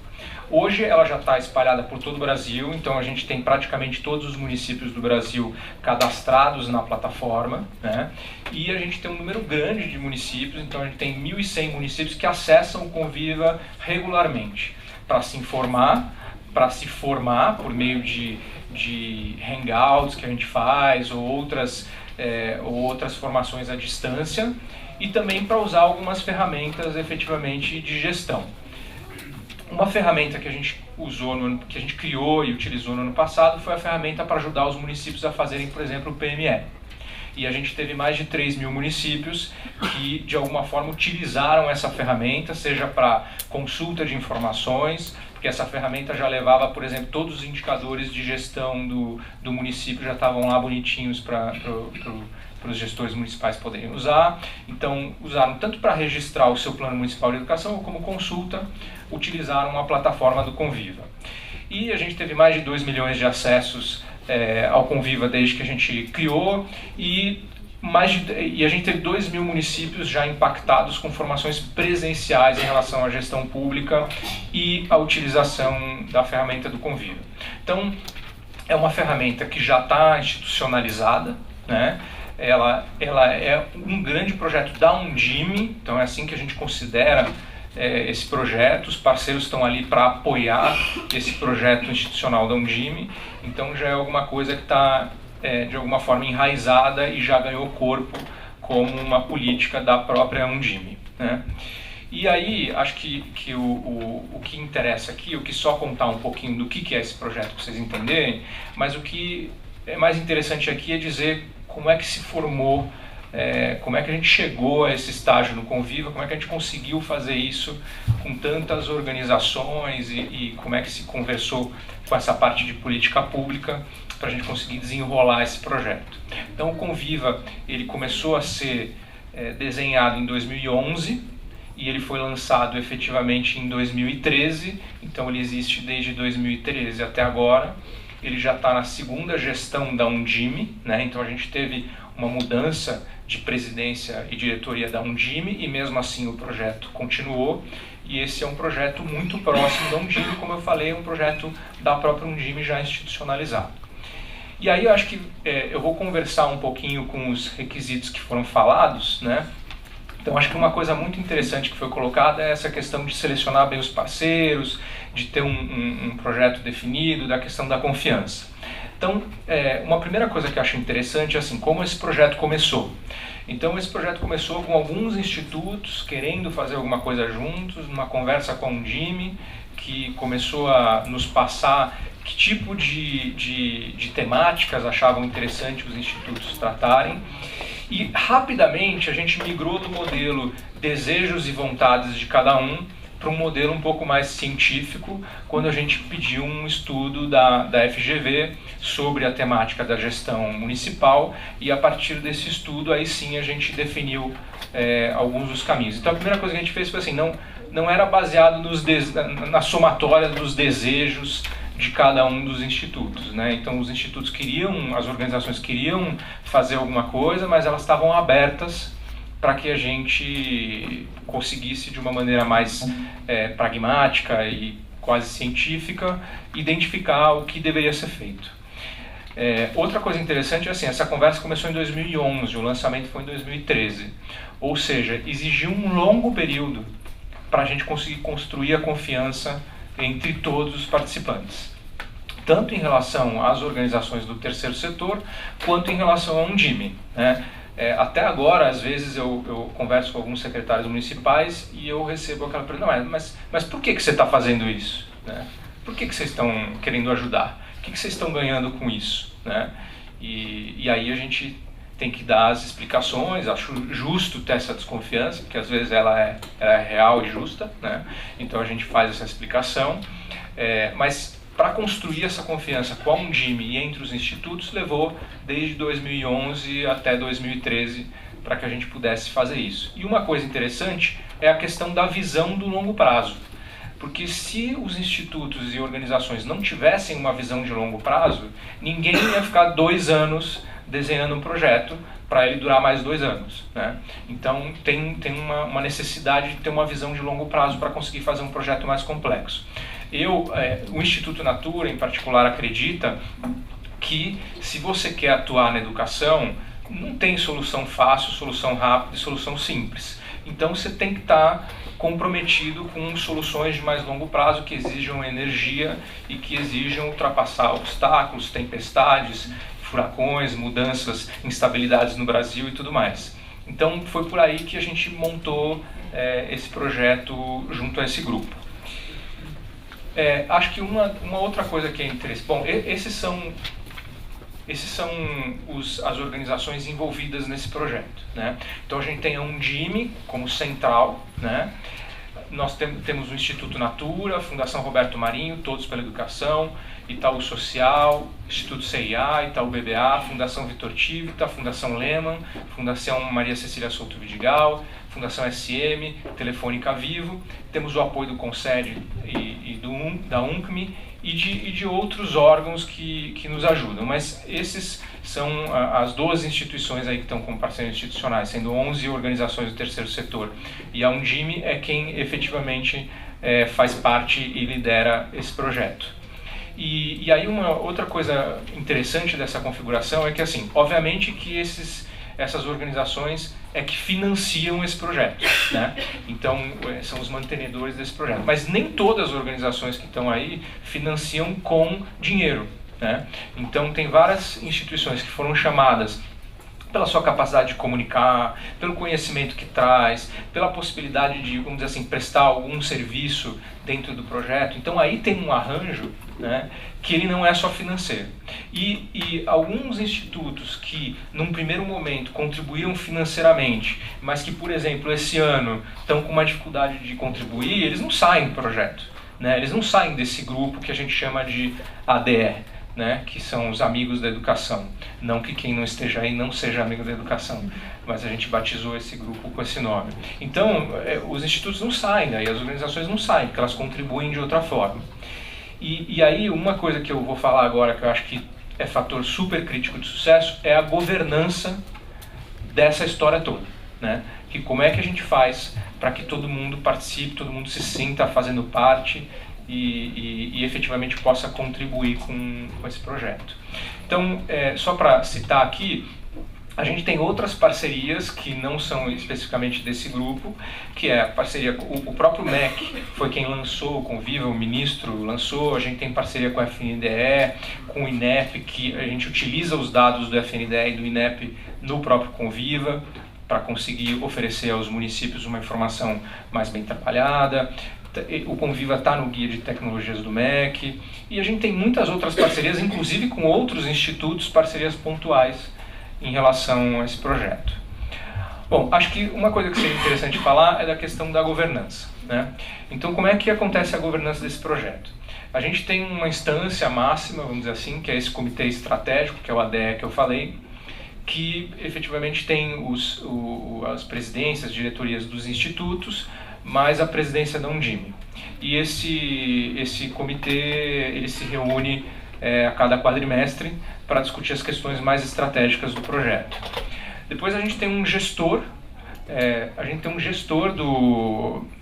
Hoje ela já está espalhada por todo o Brasil, então a gente tem praticamente todos os municípios do Brasil cadastrados na plataforma, né? E a gente tem um número grande de municípios, então a gente tem 1.100 municípios que acessam o Conviva regularmente para se informar, para se formar por meio de hangouts que a gente faz ou outras formações à distância e também para usar algumas ferramentas efetivamente de gestão. Uma ferramenta que a gente que a gente criou e utilizou no ano passado foi a ferramenta para ajudar os municípios a fazerem, por exemplo, o PME. E a gente teve mais de 3 mil municípios que, de alguma forma, utilizaram essa ferramenta, seja para consulta de informações, porque essa ferramenta já levava, por exemplo, todos os indicadores de gestão do município já estavam lá bonitinhos para os gestores municipais poderem usar. Então, usaram tanto para registrar o seu plano municipal de educação, como consulta, utilizaram uma plataforma do Conviva. E a gente teve mais de 2 milhões de acessos ao Conviva desde que a gente criou, e a gente teve 2 mil municípios já impactados com formações presenciais em relação à gestão pública e à utilização da ferramenta do Conviva. Então, é uma ferramenta que já está institucionalizada, né? Ela é um grande projeto da Undime, então é assim que a gente considera esse projeto. Os parceiros estão ali para apoiar esse projeto institucional da Undime, então já é alguma coisa que está de alguma forma enraizada e já ganhou corpo como uma política da própria Undime, né? E aí, acho que o que interessa aqui, eu quis só contar um pouquinho do que é esse projeto para vocês entenderem, mas o que é mais interessante aqui é dizer como é que se formou, como é que a gente chegou a esse estágio no Conviva, como é que a gente conseguiu fazer isso com tantas organizações e como é que se conversou com essa parte de política pública para a gente conseguir desenrolar esse projeto. Então o Conviva, ele começou a ser desenhado em 2011 e ele foi lançado efetivamente em 2013, então ele existe desde 2013 até agora. Ele já está na segunda gestão da Undime, né? Então a gente teve uma mudança de presidência e diretoria da Undime e mesmo assim o projeto continuou. E esse é um projeto muito próximo da Undime, como eu falei, é um projeto da própria Undime já institucionalizado. E aí eu acho que eu vou conversar um pouquinho com os requisitos que foram falados, né? Então acho que uma coisa muito interessante que foi colocada é essa questão de selecionar bem os parceiros, de ter um projeto definido, da questão da confiança. Então, uma primeira coisa que eu acho interessante é assim, como esse projeto começou. Então esse projeto começou com alguns institutos querendo fazer alguma coisa juntos, numa conversa com o Jimmy, que começou a nos passar que tipo de temáticas achavam interessante os institutos tratarem. E rapidamente a gente migrou do modelo desejos e vontades de cada um para um modelo um pouco mais científico, quando a gente pediu um estudo da FGV sobre a temática da gestão municipal, e a partir desse estudo aí sim a gente definiu alguns dos caminhos. Então a primeira coisa que a gente fez foi assim, não era baseado na somatória dos desejos de cada um dos institutos, né? Então os institutos as organizações queriam fazer alguma coisa, mas elas estavam abertas para que a gente conseguisse de uma maneira mais pragmática e quase científica identificar o que deveria ser feito. Outra coisa interessante é assim, essa conversa começou em 2011, o lançamento foi em 2013, ou seja, exigiu um longo período para a gente conseguir construir a confiança entre todos os participantes, tanto em relação às organizações do terceiro setor, quanto em relação ao Undime, né? Até agora, às vezes, eu converso com alguns secretários municipais e eu recebo aquela pergunta, mas por que você está fazendo isso? Né? Por que vocês estão querendo ajudar? O que vocês estão ganhando com isso? Né? E aí a gente tem que dar as explicações. Acho justo ter essa desconfiança, porque às vezes ela é real e justa, né? Então a gente faz essa explicação, mas para construir essa confiança com a Undime e entre os institutos levou desde 2011 até 2013 para que a gente pudesse fazer isso. E uma coisa interessante é a questão da visão do longo prazo, porque se os institutos e organizações não tivessem uma visão de longo prazo, ninguém ia ficar 2 anos desenhando um projeto para ele durar mais 2 anos, né? Então tem uma necessidade de ter uma visão de longo prazo para conseguir fazer um projeto mais complexo. O Instituto Natura, em particular, acredita que se você quer atuar na educação, não tem solução fácil, solução rápida e solução simples. Então você tem que estar comprometido com soluções de mais longo prazo que exijam energia e que exijam ultrapassar obstáculos, tempestades, furacões, mudanças, instabilidades no Brasil e tudo mais. Então foi por aí que a gente montou esse projeto junto a esse grupo. Acho que uma outra coisa que é interessante... Bom, esses são as organizações envolvidas nesse projeto, né? Então a gente tem a Undime como central, né? Nós temos o Instituto Natura, a Fundação Roberto Marinho, Todos pela Educação, Itaú Social, Instituto CIA, Itaú BBA, Fundação Vitor Tivita, Fundação Lehman, Fundação Maria Cecília Souto Vidigal, Fundação SM, Telefônica Vivo. Temos o apoio do Concede e da UNCME e de outros órgãos que nos ajudam. Mas esses são as 2 instituições aí que estão como parceiros institucionais, sendo 11 organizações do terceiro setor. E a Undime é quem efetivamente faz parte e lidera esse projeto. E aí uma outra coisa interessante dessa configuração é que, assim, obviamente que essas organizações que financiam esse projeto, né? Então são os mantenedores desse projeto. Mas nem todas as organizações que estão aí financiam com dinheiro, né? Então tem várias instituições que foram chamadas pela sua capacidade de comunicar, pelo conhecimento que traz, pela possibilidade de, vamos dizer assim, prestar algum serviço dentro do projeto. Então aí tem um arranjo, né, que ele não é só financeiro. E alguns institutos que, num primeiro momento, contribuíram financeiramente, mas que, por exemplo, esse ano estão com uma dificuldade de contribuir, eles não saem do projeto, né? Eles não saem desse grupo que a gente chama de ADR, né, que são os amigos da educação. Não que quem não esteja aí não seja amigo da educação, mas a gente batizou esse grupo com esse nome. Então, os institutos não saem, né, e as organizações não saem, porque elas contribuem de outra forma. E aí, uma coisa que eu vou falar agora, que eu acho que é fator super crítico de sucesso, é a governança dessa história toda, né? Que como é que a gente faz para que todo mundo participe, todo mundo se sinta fazendo parte e efetivamente possa contribuir com esse projeto. Então, só para citar aqui, a gente tem outras parcerias que não são especificamente desse grupo, que é a parceria, o próprio MEC foi quem lançou o Conviva, o ministro lançou, a gente tem parceria com a FNDE, com o INEP, que a gente utiliza os dados do FNDE e do INEP no próprio Conviva. conseguir oferecer aos municípios uma informação mais bem trabalhada. O Conviva está no Guia de Tecnologias do MEC, e a gente tem muitas outras parcerias, inclusive com outros institutos, parcerias pontuais em relação a esse projeto. Bom, acho que uma coisa que seria interessante falar é da questão da governança, né? Então, como é que acontece a governança desse projeto? A gente tem uma instância máxima, vamos dizer assim, que é esse comitê estratégico, que é o ADE que eu falei, que efetivamente tem as presidências, diretorias dos institutos, mais a presidência da Undime. E esse comitê ele se reúne a cada quadrimestre para discutir as questões mais estratégicas do projeto. Depois a gente tem um gestor,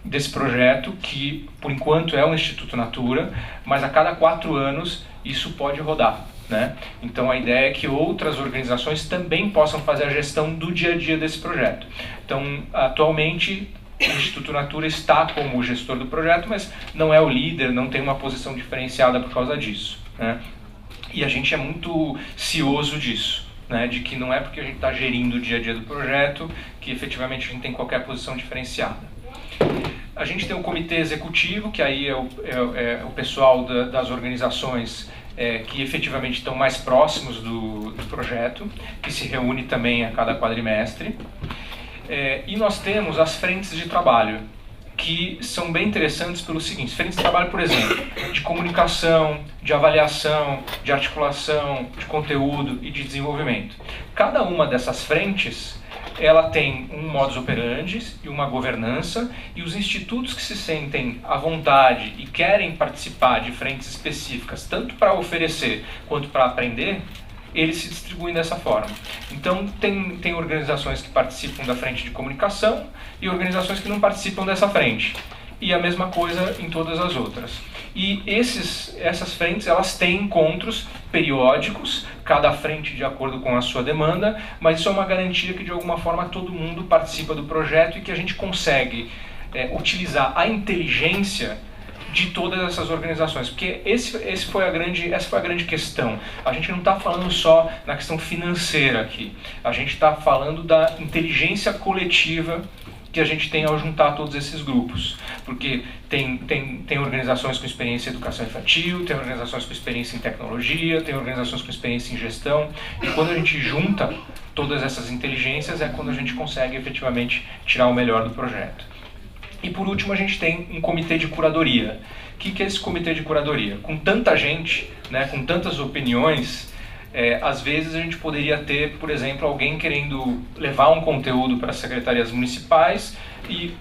desse projeto, que por enquanto é o Instituto Natura, mas a cada 4 anos isso pode rodar, né? Então a ideia é que outras organizações também possam fazer a gestão do dia a dia desse projeto. Então, atualmente, o Instituto Natura está como gestor do projeto, mas não é o líder, não tem uma posição diferenciada por causa disso, né? E a gente é muito cioso disso, né? De que não é porque a gente está gerindo o dia a dia do projeto que efetivamente a gente tem qualquer posição diferenciada. A gente tem o comitê executivo, que aí é o pessoal das organizações que efetivamente estão mais próximos do projeto, que se reúne também a cada quadrimestre. E nós temos as frentes de trabalho, que são bem interessantes pelo seguinte: frentes de trabalho, por exemplo, de comunicação, de avaliação, de articulação, de conteúdo e de desenvolvimento. Cada uma dessas frentes, ela tem um modus operandi e uma governança, e os institutos que se sentem à vontade e querem participar de frentes específicas, tanto para oferecer quanto para aprender, eles se distribuem dessa forma. Então, tem organizações que participam da frente de comunicação e organizações que não participam dessa frente. E a mesma coisa em todas as outras. E essas frentes, elas têm encontros periódicos, cada frente de acordo com a sua demanda, mas isso é uma garantia que, de alguma forma, todo mundo participa do projeto e que a gente consegue utilizar a inteligência de todas essas organizações, porque essa foi a grande questão. A gente não está falando só na questão financeira aqui, a gente está falando da inteligência coletiva que a gente tem ao juntar todos esses grupos, porque tem organizações com experiência em educação infantil, tem organizações com experiência em tecnologia, tem organizações com experiência em gestão, e quando a gente junta todas essas inteligências é quando a gente consegue efetivamente tirar o melhor do projeto. E por último a gente tem um comitê de curadoria. O que é esse comitê de curadoria? Com tanta gente, né, com tantas opiniões, às vezes a gente poderia ter, por exemplo, alguém querendo levar um conteúdo para as secretarias municipais e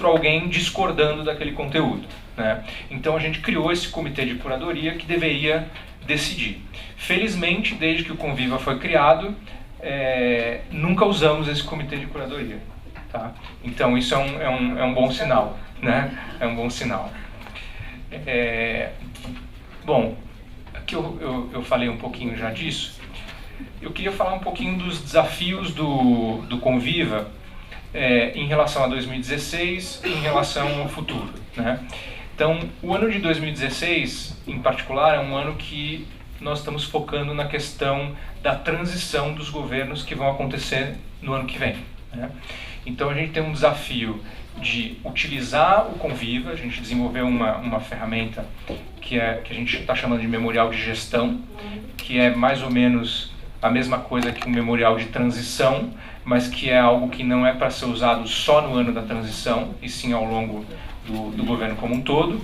alguém discordando daquele conteúdo, né? Então a gente criou esse comitê de curadoria que deveria decidir. Felizmente, desde que o Conviva foi criado, nunca usamos esse comitê de curadoria. Tá? Então isso é um bom sinal, né? É um bom sinal. Bom, aqui eu falei um pouquinho já disso. Eu queria falar um pouquinho dos desafios do Conviva em relação a 2016 e em relação ao futuro, né? Então, o ano de 2016, em particular, é um ano que nós estamos focando na questão da transição dos governos que vão acontecer no ano que vem, né? Então a gente tem um desafio de utilizar o Conviva. A gente desenvolveu uma ferramenta que a gente está chamando de memorial de gestão, que é mais ou menos a mesma coisa que um memorial de transição, mas que é algo que não é para ser usado só no ano da transição, e sim ao longo do governo como um todo.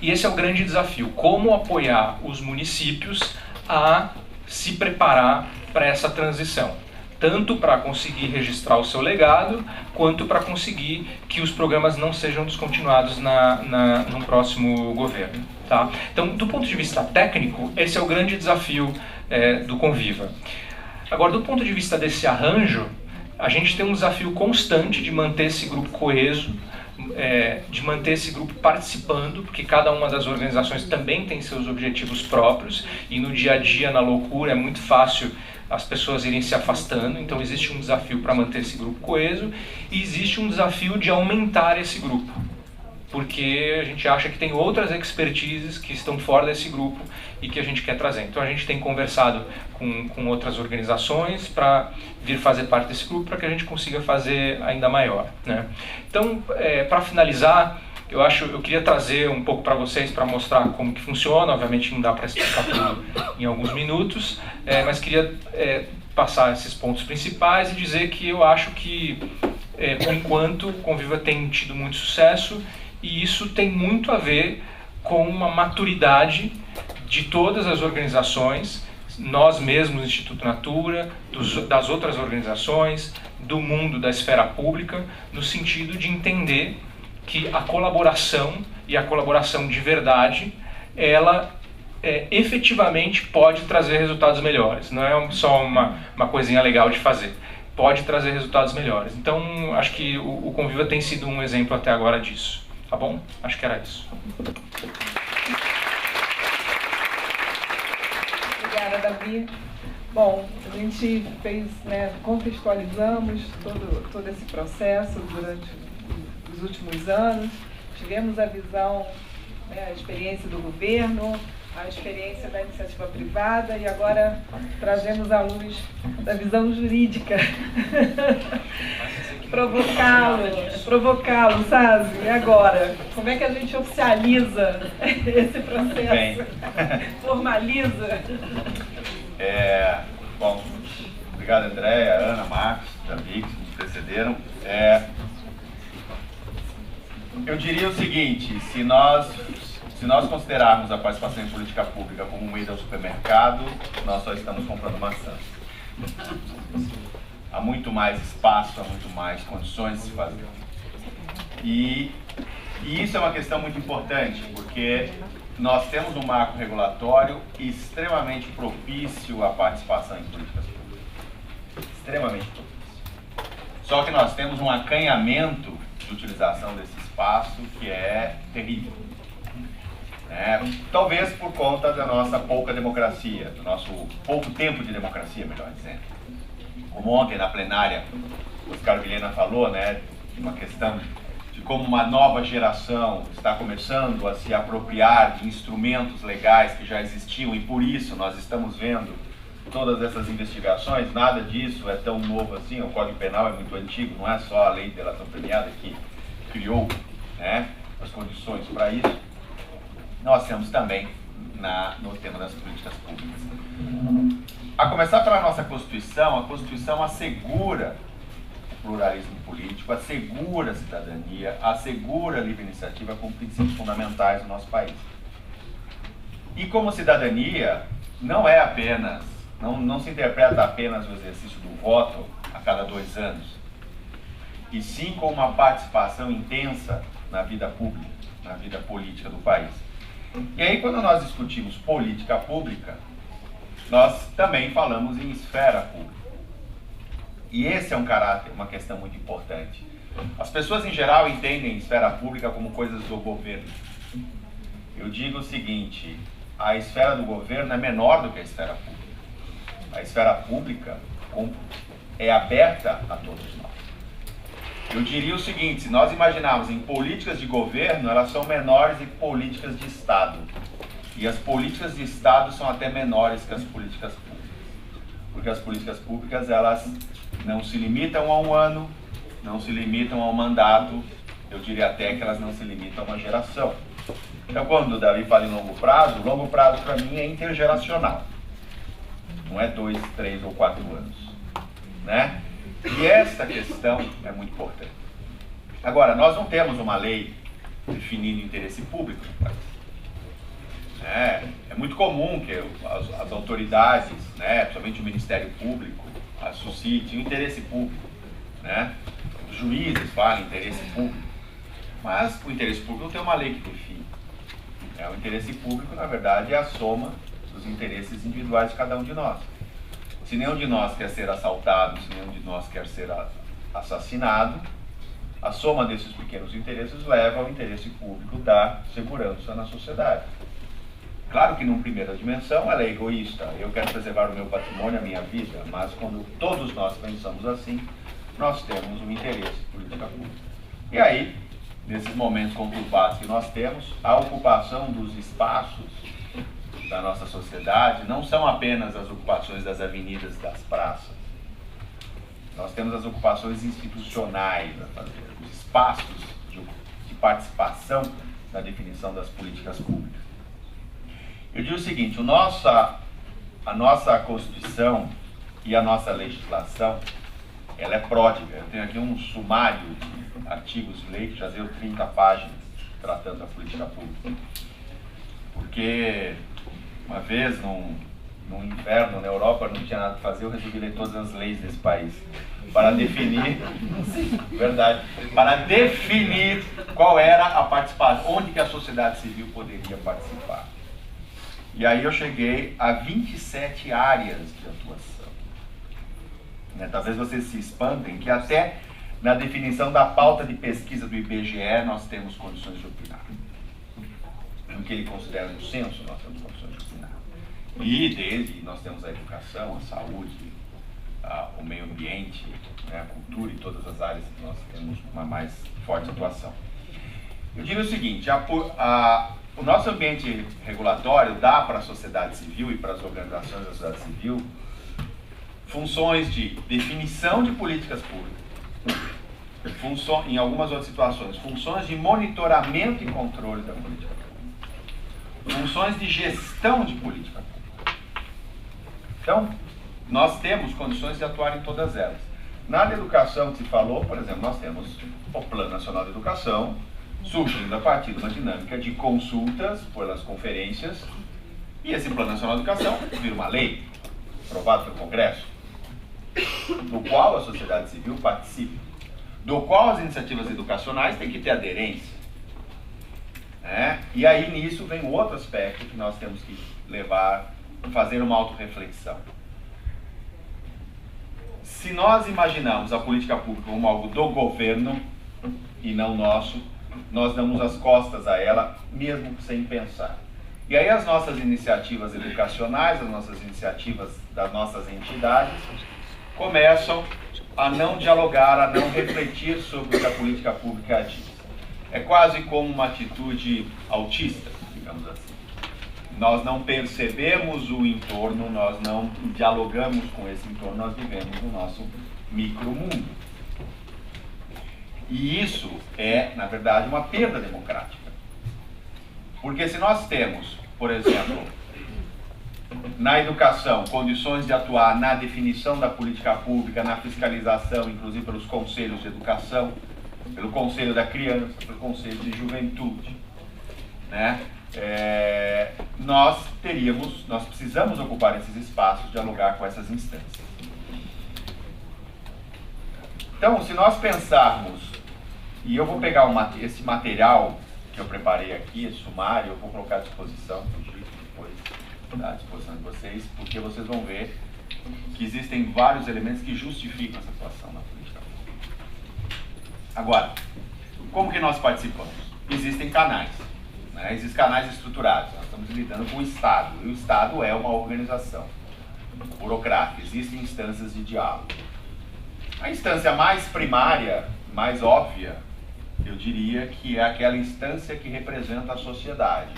E esse é o grande desafio: como apoiar os municípios a se preparar para essa transição, tanto para conseguir registrar o seu legado, quanto para conseguir que os programas não sejam descontinuados no próximo governo. Tá? Então, do ponto de vista técnico, esse é o grande desafio do Conviva. Agora, do ponto de vista desse arranjo, a gente tem um desafio constante de manter esse grupo coeso, de manter esse grupo participando, porque cada uma das organizações também tem seus objetivos próprios, e no dia a dia, na loucura, é muito fácil as pessoas irem se afastando. Então existe um desafio para manter esse grupo coeso, e existe um desafio de aumentar esse grupo. porque a gente acha que tem outras expertises que estão fora desse grupo e que a gente quer trazer. Então a gente tem conversado com outras organizações para vir fazer parte desse grupo para que a gente consiga fazer ainda maior, né? Então, para finalizar, eu queria trazer um pouco para vocês para mostrar como que funciona. Obviamente não dá para explicar tudo em alguns minutos, mas queria passar esses pontos principais e dizer que eu acho que, por enquanto, o Conviva tem tido muito sucesso. E isso tem muito a ver com uma maturidade de todas as organizações, nós mesmos, Instituto Natura, das outras organizações, do mundo da esfera pública, no sentido de entender que a colaboração, e a colaboração de verdade, ela efetivamente pode trazer resultados melhores. Não é só uma coisinha legal de fazer. Pode trazer resultados melhores. Então, acho que o Conviva tem sido um exemplo até agora disso. Tá bom? Acho que era isso. Obrigada, Davi. Bom, a gente fez, contextualizamos todo esse processo durante os últimos anos. Tivemos a visão, a experiência do governo, a experiência da iniciativa privada e agora trazemos à luz da visão jurídica. Provocá-lo, Sazi, e agora? Como é que a gente oficializa esse processo? Formaliza? Bom, obrigado, Andréia, Ana, Marcos, Davi, que nos precederam. Eu diria o seguinte: se nós considerarmos a participação em política pública como um item ao supermercado, nós só estamos comprando maçã. Há muito mais espaço, há muito mais condições de se fazer. E isso é uma questão muito importante, porque nós temos um marco regulatório extremamente propício à participação em políticas públicas. Extremamente propício. Só que nós temos um acanhamento de utilização desse espaço que é terrível. Talvez por conta da nossa pouca democracia, do nosso pouco tempo de democracia, melhor dizendo. Como ontem na plenária o Oscar Vilhena falou, de uma questão de como uma nova geração está começando a se apropriar de instrumentos legais que já existiam e por isso nós estamos vendo todas essas investigações. Nada disso é tão novo assim, o Código Penal é muito antigo, não é só a lei de delação premiada que criou as condições para isso. Nós temos também no tema das políticas públicas. A começar pela nossa Constituição, a Constituição assegura o pluralismo político, assegura a cidadania, assegura a livre iniciativa como princípios fundamentais do nosso país. E como cidadania, não é apenas, não se interpreta apenas o exercício do voto a cada 2 anos, e sim com uma participação intensa na vida pública, na vida política do país. E aí, quando nós discutimos política pública, nós também falamos em esfera pública. E esse é uma questão muito importante. As pessoas, em geral, entendem esfera pública como coisas do governo. Eu digo o seguinte: a esfera do governo é menor do que a esfera pública. A esfera pública é aberta a todos nós. Eu diria o seguinte: se nós imaginarmos em políticas de governo, elas são menores que políticas de Estado. E as políticas de Estado são até menores que as políticas públicas. Porque as políticas públicas, elas não se limitam a 1 ano, não se limitam a um mandato, eu diria até que elas não se limitam a uma geração. Então, quando o Davi fala em longo prazo para mim é intergeracional. Não é 2, 3 ou 4 anos. E essa questão é muito importante. Agora, nós não temos uma lei definindo interesse público no país. É muito comum que as autoridades, principalmente o Ministério Público, suscite o interesse público. Os juízes falam interesse público. Mas o interesse público não tem uma lei que define. O interesse público, na verdade, é a soma dos interesses individuais de cada um de nós. Se nenhum de nós quer ser assaltado, se nenhum de nós quer ser assassinado, a soma desses pequenos interesses leva ao interesse público da segurança na sociedade. Claro que, numa primeira dimensão, ela é egoísta. Eu quero preservar o meu patrimônio, a minha vida, mas quando todos nós pensamos assim, nós temos um interesse política pública. E aí, nesses momentos conturbados que nós temos, a ocupação dos espaços da nossa sociedade não são apenas as ocupações das avenidas e das praças. Nós temos as ocupações institucionais a fazer, os espaços de participação na definição das políticas públicas. Eu digo o seguinte, a nossa Constituição e a nossa legislação, ela é pródiga. Eu tenho aqui um sumário de artigos de lei que já deu 30 páginas tratando da política pública. Porque uma vez, num inverno na Europa, não tinha nada a fazer, eu resolvi ler todas as leis desse país para definir, verdade, para definir qual era a participação, onde que a sociedade civil poderia participar. E aí eu cheguei a 27 áreas de atuação. Talvez vocês se espantem que até na definição da pauta de pesquisa do IBGE nós temos condições de opinar. No que ele considera um censo, nós temos condições de opinar. E desde nós temos a educação, a saúde, o meio ambiente, né, a cultura e todas as áreas que nós temos uma mais forte atuação. Eu digo o seguinte, o nosso ambiente regulatório dá para a sociedade civil e para as organizações da sociedade civil funções de definição de políticas públicas, em algumas outras situações, funções de monitoramento e controle da política pública, funções de gestão de política pública. Então, nós temos condições de atuar em todas elas. Na educação que se falou, por exemplo, nós temos o Plano Nacional de Educação, surgindo a partir de uma dinâmica de consultas pelas conferências, e esse Plano Nacional de Educação vira uma lei, aprovado pelo Congresso, do qual a sociedade civil participa, do qual as iniciativas educacionais têm que ter aderência. E aí nisso vem um outro aspecto que nós temos que fazer uma autorreflexão. Se nós imaginamos a política pública como algo do governo e não nosso, nós damos as costas a ela, mesmo sem pensar. E aí as nossas iniciativas educacionais, as nossas iniciativas das nossas entidades, começam a não dialogar, a não refletir sobre o que a política pública diz. É quase como uma atitude autista, digamos assim. Nós não percebemos o entorno, nós não dialogamos com esse entorno, nós vivemos no nosso micromundo. E isso é, na verdade, uma perda democrática. Porque se nós temos, por exemplo, na educação, condições de atuar na definição da política pública, na fiscalização, inclusive pelos conselhos de educação, pelo Conselho da Criança, pelo Conselho de Juventude, né? Nós precisamos ocupar esses espaços, dialogar com essas instâncias. Então, se nós pensarmos, e eu vou pegar esse material que eu preparei aqui, esse sumário, eu vou colocar à disposição, depois à disposição de vocês, porque vocês vão ver que existem vários elementos que justificam essa atuação na política pública. Agora, como que nós participamos? Existem canais, né? Existem canais estruturados, nós estamos lidando com o Estado, e o Estado é uma organização burocrática, existem instâncias de diálogo. A instância mais primária, mais óbvia, eu diria que é aquela instância que representa a sociedade.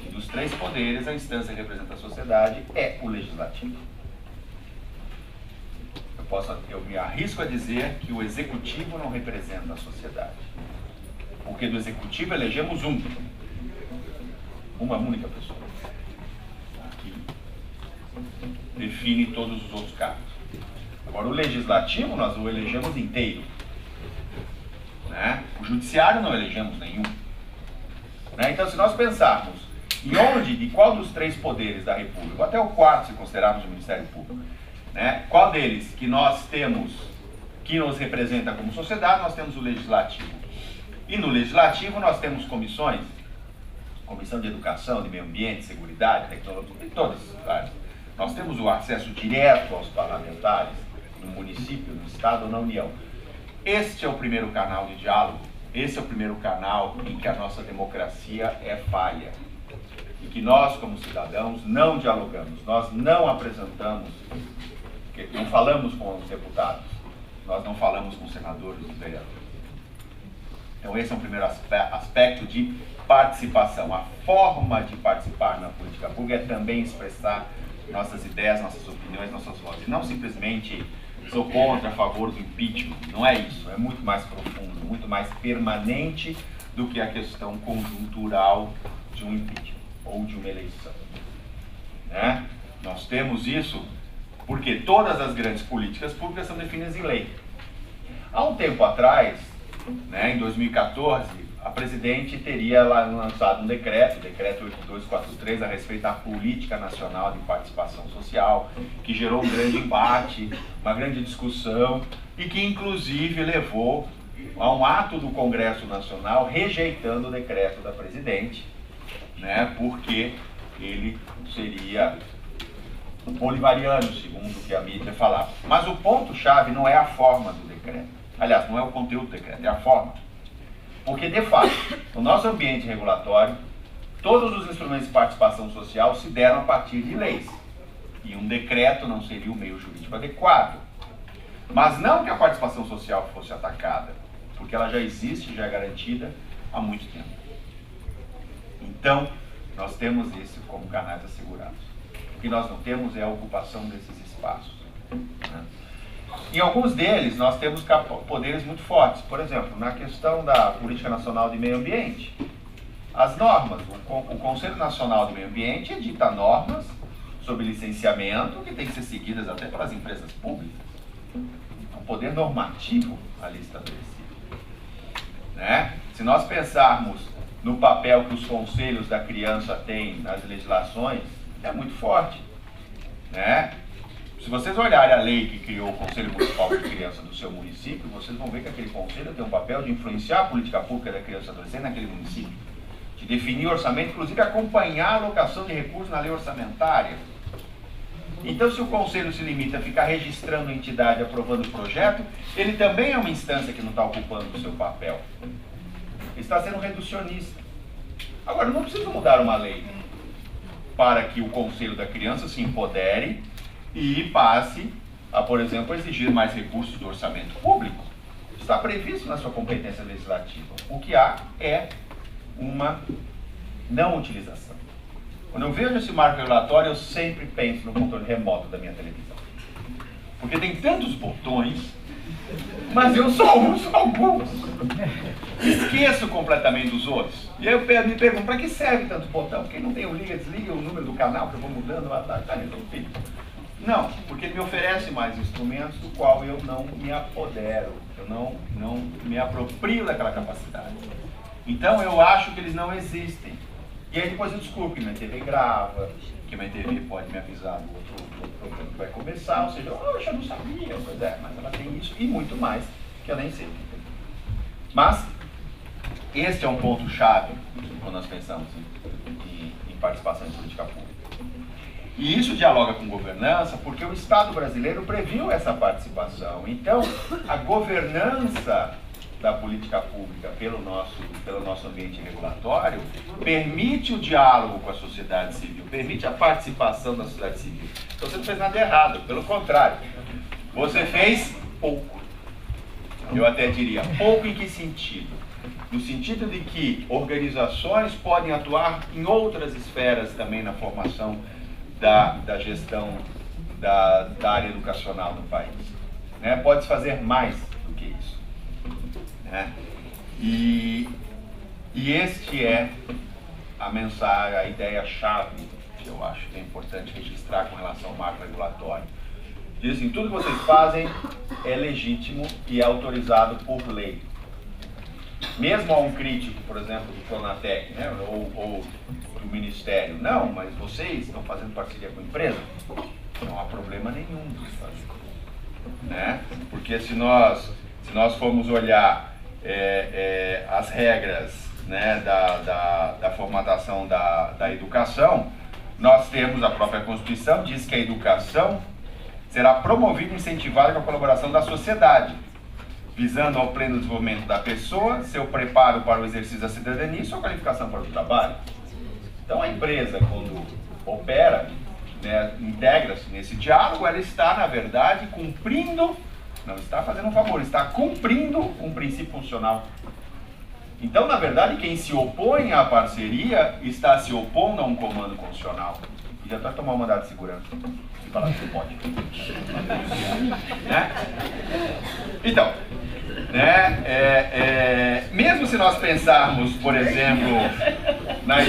E dos três poderes, a instância que representa a sociedade é o legislativo. Eu me arrisco a dizer que o executivo não representa a sociedade. Porque do executivo elegemos uma única pessoa, que define todos os outros cargos. Agora, o legislativo nós o elegemos inteiro. Né? O judiciário não elegemos nenhum. Né? Então, se nós pensarmos de qual dos três poderes da República, ou até o quarto, se considerarmos o Ministério Público, né? Qual deles que nós temos, que nos representa como sociedade, nós temos o legislativo. E no legislativo nós temos comissões, comissão de educação, de meio ambiente, seguridade, tecnologia, e todas as áreas. Nós temos o acesso direto aos parlamentares, no município, no estado ou na União. Este é o primeiro canal de diálogo, esse é o primeiro canal em que a nossa democracia é falha. E que nós, como cidadãos, não dialogamos, nós não apresentamos, não falamos com os deputados, nós não falamos com os senadores e os vereadores. Então esse é um primeiro aspecto de participação. A forma de participar na política pública é também expressar nossas ideias, nossas opiniões, nossas vozes. E não simplesmente sou contra, a favor do impeachment. Não é isso. É muito mais profundo, muito mais permanente do que a questão conjuntural de um impeachment ou de uma eleição. Né? Nós temos isso porque todas as grandes políticas públicas são definidas em lei. Há um tempo atrás, né, em 2014, a presidente teria lançado um decreto, o decreto 8243, a respeito da Política Nacional de Participação Social, que gerou um grande embate, uma grande discussão, e que inclusive levou a um ato do Congresso Nacional rejeitando o decreto da presidente, né, porque ele seria bolivariano, segundo o que a mídia falava. Mas o ponto-chave não é a forma do decreto. Aliás, não é o conteúdo do decreto, é a forma. Porque, de fato, no nosso ambiente regulatório, todos os instrumentos de participação social se deram a partir de leis. E um decreto não seria o meio jurídico adequado. Mas não que a participação social fosse atacada, porque ela já existe, já é garantida há muito tempo. Então, nós temos isso como canais assegurados. O que nós não temos é a ocupação desses espaços. Né? Em alguns deles, nós temos poderes muito fortes. Por exemplo, na questão da Política Nacional de Meio Ambiente, as normas, o Conselho Nacional de Meio Ambiente edita normas sobre licenciamento que tem que ser seguidas até pelas empresas públicas. Um poder normativo ali estabelecido. Né? Se nós pensarmos no papel que os conselhos da criança têm nas legislações, é muito forte. Né? Se vocês olharem a lei que criou o Conselho Municipal de Criança do seu município, vocês vão ver que aquele conselho tem um papel de influenciar a política pública da criança e adolescente naquele município, de definir orçamento, inclusive acompanhar a alocação de recursos na lei orçamentária. Então, se o conselho se limita a ficar registrando a entidade, aprovando o projeto, ele também é uma instância que não está ocupando o seu papel. Ele está sendo reducionista. Agora, não precisa mudar uma lei para que o Conselho da Criança se empodere e passe a, por exemplo, exigir mais recursos do orçamento público. Está previsto na sua competência legislativa. O que há é uma não utilização. Quando eu vejo esse marco regulatório, eu sempre penso no controle remoto da minha televisão. Porque tem tantos botões, mas eu só uso alguns. Esqueço completamente dos outros. E aí eu me pergunto, para que serve tanto botão? Porque não tem o liga, desliga, o número do canal que eu vou mudando, tá resolvido. Não, porque ele me oferece mais instrumentos do qual eu não me apodero, eu não me aproprio daquela capacidade. Então eu acho que eles não existem. E aí depois eu desculpo que minha TV grava, que minha TV pode me avisar do outro programa que vai começar, ou seja, eu não sabia, pois é, mas ela tem isso e muito mais que eu nem sei. Mas este é um ponto-chave quando nós pensamos em participação em política pública. E isso dialoga com governança, porque o Estado brasileiro previu essa participação. Então, a governança da política pública pelo nosso ambiente regulatório permite o diálogo com a sociedade civil, permite a participação da sociedade civil. Então, você não fez nada errado, pelo contrário. Você fez pouco. Eu até diria, pouco em que sentido? No sentido de que organizações podem atuar em outras esferas também na formação da gestão da área educacional no país. Né? Pode fazer mais do que isso. Né? E este é a mensagem, a ideia-chave que eu acho que é importante registrar com relação ao marco regulatório. Diz assim, tudo que vocês fazem é legítimo e é autorizado por lei. Mesmo a um crítico, por exemplo, do Pronatec, né, ou do Ministério, não, mas vocês estão fazendo parceria com a empresa? Não há problema nenhum de fazer. Né? Porque se nós formos olhar as regras, né, da formatação da educação, nós temos a própria Constituição, diz que a educação será promovida e incentivada com a colaboração da sociedade, visando ao pleno desenvolvimento da pessoa, seu preparo para o exercício da cidadania e sua qualificação para o trabalho. Então a empresa, quando opera, né, integra-se nesse diálogo, ela está, na verdade, cumprindo, não está fazendo um favor, está cumprindo um princípio funcional Então, na verdade, quem se opõe à parceria está se opondo a um comando constitucional. E já está tomar um mandado de segurança. E falar que você pode. Né? Então, né, mesmo se nós pensarmos, por exemplo, na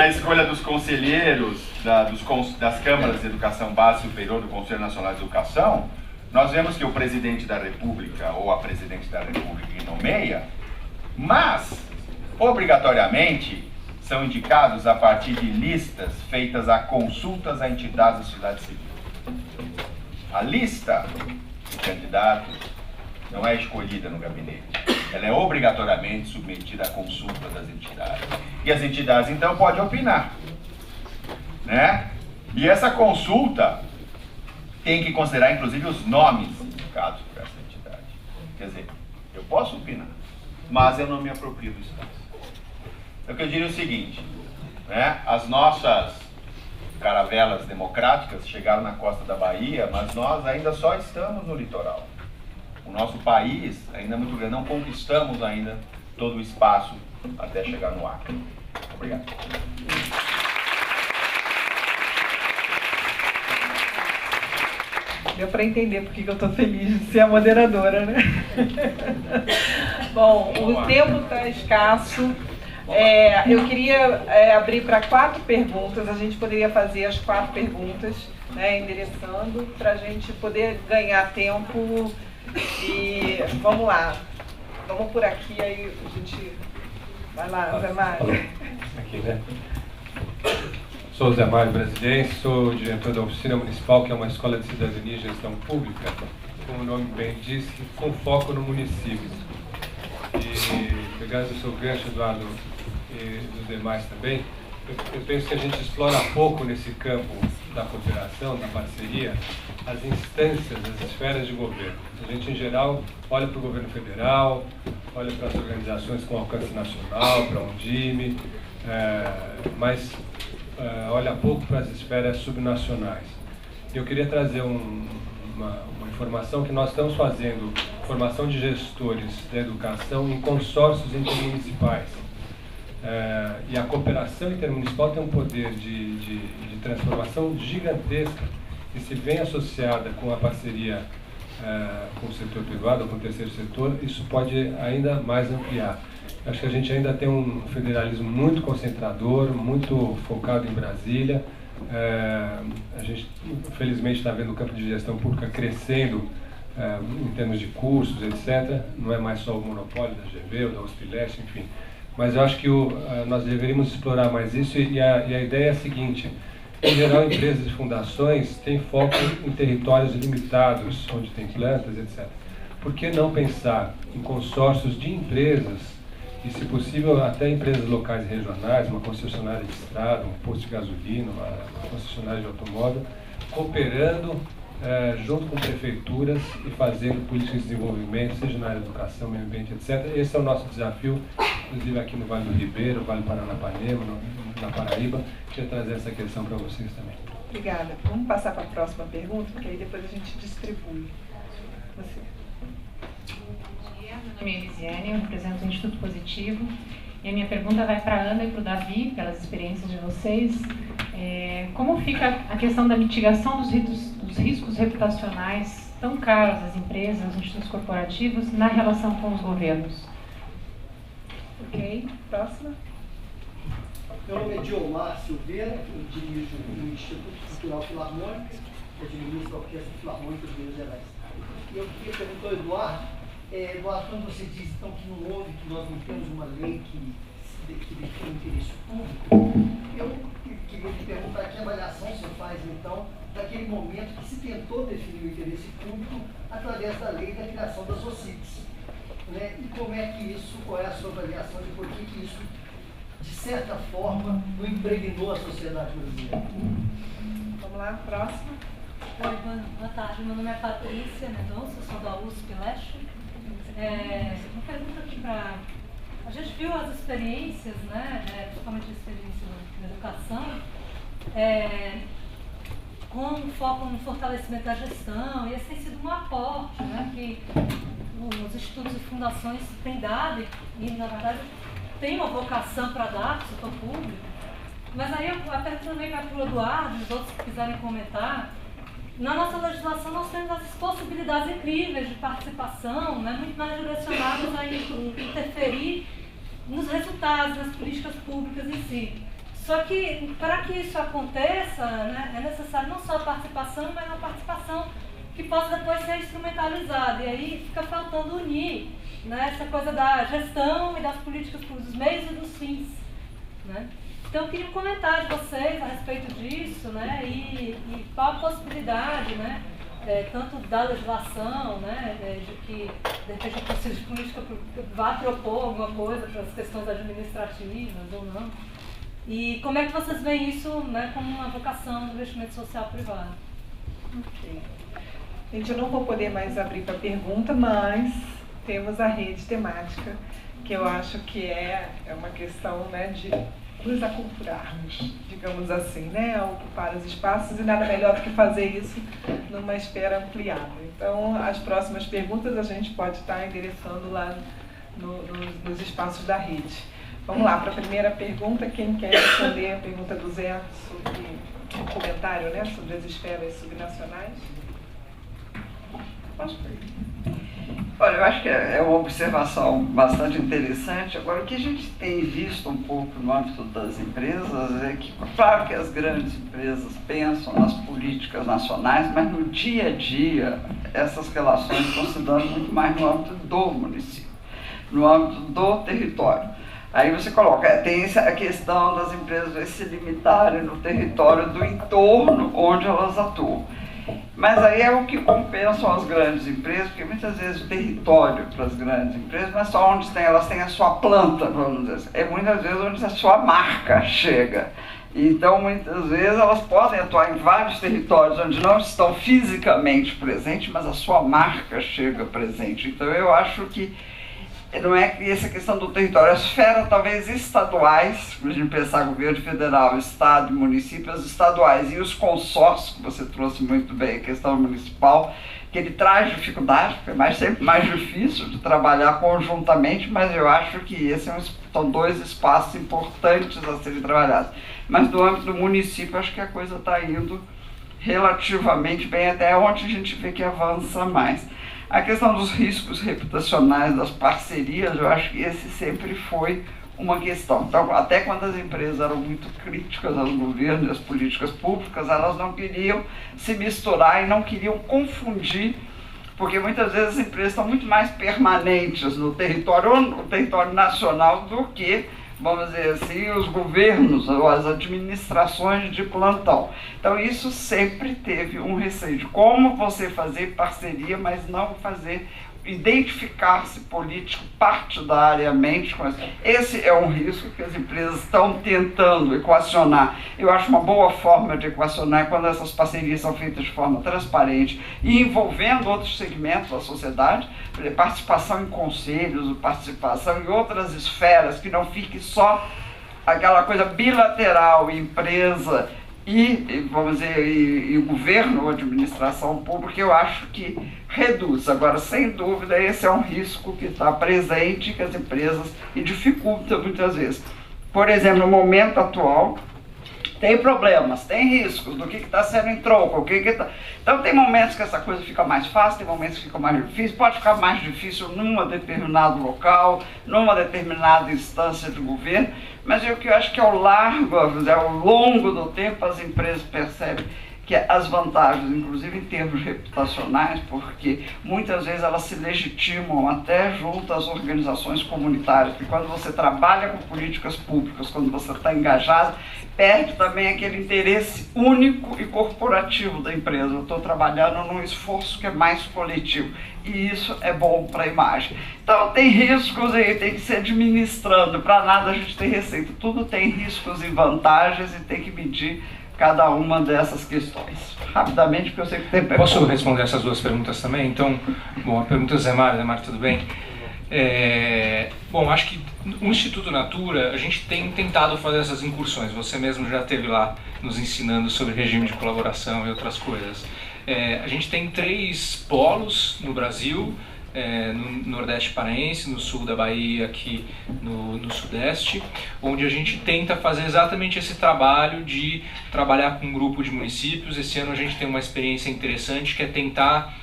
escolha dos conselheiros das câmaras de educação básica e superior do Conselho Nacional de Educação, nós vemos que o presidente da República ou a presidente da República nomeia, mas, obrigatoriamente, são indicados a partir de listas feitas a consultas a entidades da sociedade civil. A lista de candidatos não é escolhida no gabinete. Ela é obrigatoriamente submetida à consulta das entidades. E as entidades, então, podem opinar. Né? E essa consulta tem que considerar, inclusive, os nomes indicados por essa entidade. Quer dizer, eu posso opinar, mas eu não me aproprio do espaço. Então, eu diria o seguinte, né? As nossas caravelas democráticas chegaram na costa da Bahia, mas nós ainda só estamos no litoral. O nosso país ainda é muito grande, não conquistamos ainda todo o espaço até chegar no Acre. Obrigado. Deu para entender porque que eu estou feliz de ser a moderadora, né? Bom, o tempo está escasso. Eu queria abrir para 4 perguntas. A gente poderia fazer as 4 perguntas, né, endereçando, para a gente poder ganhar tempo. E vamos lá. Vamos por aqui, aí a gente... Vai lá, Zé Mário. Aqui, né? Sou o Zé Mário Brasilense, sou diretor da Oficina Municipal, que é uma escola de cidadania e gestão pública, como o nome bem diz, com foco no município. E pegando o seu gancho, Eduardo, e dos demais também, eu penso que a gente explora pouco nesse campo da cooperação, da parceria, as instâncias, as esferas de governo. A gente, em geral, olha para o governo federal, olha para as organizações com alcance nacional, para a Undime, mas olha pouco para as esferas subnacionais. Eu queria trazer uma informação que nós estamos fazendo, formação de gestores da educação em consórcios intermunicipais. E a cooperação intermunicipal tem um poder de transformação gigantesca e se vem associada com a parceria com o setor privado ou com o terceiro setor, isso pode ainda mais ampliar. Acho que a gente ainda tem um federalismo muito concentrador, muito focado em Brasília. A gente, felizmente, está vendo o campo de gestão pública crescendo em termos de cursos, etc. Não é mais só o monopólio da GV ou da USP-Leste, enfim. Mas eu acho que nós deveríamos explorar mais isso e a ideia é a seguinte: em geral, empresas e fundações têm foco em territórios limitados, onde tem plantas, etc. Por que não pensar em consórcios de empresas, e se possível até empresas locais e regionais, uma concessionária de estrada, um posto de gasolina, uma concessionária de automóvel, cooperando junto com prefeituras e fazendo políticas de desenvolvimento, seja na área de educação, meio ambiente, etc. Esse é o nosso desafio, inclusive aqui no Vale do Ribeiro, Vale Paranapanema, na Paraíba. Queria trazer essa questão para vocês também. Obrigada. Vamos passar para a próxima pergunta, porque aí depois a gente distribui. Você. Bom dia, meu nome é Elisiane, eu represento o Instituto Positivo. E a minha pergunta vai para a Ana e para o Davi, pelas experiências de vocês. Como fica a questão da mitigação dos riscos reputacionais tão caros às empresas, aos institutos corporativos, na relação com os governos? Ok, próxima. Meu nome é Diomar Silveira, eu dirijo o Instituto Cultural Filarmônico, eu administro a Orquestra Filarmônica de Minas Gerais. E eu queria perguntar ao Eduardo, quando você diz então que não houve, que nós não temos uma lei que define o interesse público, eu queria lhe perguntar que avaliação você faz então daquele momento que se tentou definir o interesse público através da lei da criação das OCIPs, né? E como é que isso, qual é a sua avaliação de por que isso, de certa forma, não impregnou a sociedade brasileira? Vamos lá, próxima. Oi, boa tarde. Meu nome é Patrícia Mendonça, sou da USP-Leste. Uma pergunta aqui para... A gente viu as experiências, né, principalmente a experiência na educação, com foco no fortalecimento da gestão, e esse tem sido um aporte, né, que os institutos e fundações têm dado e, na verdade, tem uma vocação para dar para o setor público. Mas aí eu até também vai para o Eduardo e os outros que quiserem comentar. Na nossa legislação nós temos as possibilidades incríveis de participação, né, muito mais direcionadas a interferir nos resultados, nas políticas públicas em si. Só que, para que isso aconteça, né, é necessário não só a participação, mas uma participação que possa depois ser instrumentalizada. E aí fica faltando unir, né, essa coisa da gestão e das políticas públicas, dos meios e dos fins. Né? Então eu queria um comentário de vocês a respeito disso, né, e qual a possibilidade, né, tanto da legislação, né, de que de repente o Conselho de Política vá propor alguma coisa para as questões administrativas ou não. E como é que vocês veem isso, né, como uma vocação do investimento social privado? Ok. Gente, eu não vou poder mais abrir para pergunta, mas temos a rede temática, que eu acho que é uma questão, né, de nos aculturarmos, digamos assim, né, a ocupar os espaços, e nada melhor do que fazer isso numa esfera ampliada. Então, as próximas perguntas a gente pode estar endereçando lá nos espaços da rede. Vamos lá, para a primeira pergunta, quem quer responder a pergunta do Zé sobre um comentário, né, sobre as esferas subnacionais? Posso perguntar? Olha, eu acho que é uma observação bastante interessante. Agora, o que a gente tem visto um pouco no âmbito das empresas é que, claro que as grandes empresas pensam nas políticas nacionais, mas no dia a dia essas relações estão se dando muito mais no âmbito do município, no âmbito do território. Aí você coloca, tem a questão das empresas se limitarem no território do entorno onde elas atuam. Mas aí é o que compensam as grandes empresas, porque muitas vezes o território para as grandes empresas não é só onde elas têm a sua planta, vamos dizer assim, é muitas vezes onde a sua marca chega. Então, muitas vezes elas podem atuar em vários territórios onde não estão fisicamente presentes, mas a sua marca chega presente. Então, eu acho que não é que essa questão do território, as esferas talvez estaduais, para a gente pensar governo federal, estado e município, as estaduais e os consórcios, que você trouxe muito bem, a questão municipal, que ele traz dificuldade, porque é sempre mais difícil de trabalhar conjuntamente, mas eu acho que esses são dois espaços importantes a serem trabalhados. Mas no âmbito do município, acho que a coisa está indo relativamente bem, até onde a gente vê que avança mais. A questão dos riscos reputacionais, das parcerias, eu acho que esse sempre foi uma questão. Então, até quando as empresas eram muito críticas aos governos e às políticas públicas, elas não queriam se misturar e não queriam confundir, porque muitas vezes as empresas estão muito mais permanentes no território nacional do que, vamos dizer assim, os governos ou as administrações de plantão. Então isso sempre teve um receio de como você fazer parceria, mas não identificar-se político partidariamente com isso. Esse é um risco que as empresas estão tentando equacionar. Eu acho uma boa forma de equacionar quando essas parcerias são feitas de forma transparente e envolvendo outros segmentos da sociedade, participação em conselhos, participação em outras esferas, que não fique só aquela coisa bilateral, empresa e vamos dizer, e o governo ou administração pública, eu acho que reduz. Agora, sem dúvida, esse é um risco que está presente, que as empresas e dificulta muitas vezes. Por exemplo, no momento atual, tem problemas, tem riscos do que está sendo em troco, Então tem momentos que essa coisa fica mais fácil, tem momentos que fica mais difícil, pode ficar mais difícil num determinado local, numa determinada instância de governo, mas o que eu acho que ao longo do tempo as empresas percebem que as vantagens, inclusive em termos reputacionais, porque muitas vezes elas se legitimam até junto às organizações comunitárias, porque quando você trabalha com políticas públicas, quando você está engajado, perde também aquele interesse único e corporativo da empresa. Eu estou trabalhando num esforço que é mais coletivo, e isso é bom para a imagem. Então tem riscos e tem que se administrando, para nada a gente tem receita, tudo tem riscos e vantagens e tem que medir cada uma dessas questões. Rapidamente, porque eu sei que tem perguntas. Posso responder essas duas perguntas também? Então, bom, a pergunta do Zé Mário, tudo bem? Bom, acho que no Instituto Natura a gente tem tentado fazer essas incursões. Você mesmo já esteve lá nos ensinando sobre regime de colaboração e outras coisas. A gente tem 3 polos no Brasil, no Nordeste Paraense, no sul da Bahia, aqui no Sudeste, onde a gente tenta fazer exatamente esse trabalho de trabalhar com um grupo de municípios. Esse ano a gente tem uma experiência interessante, que é tentar,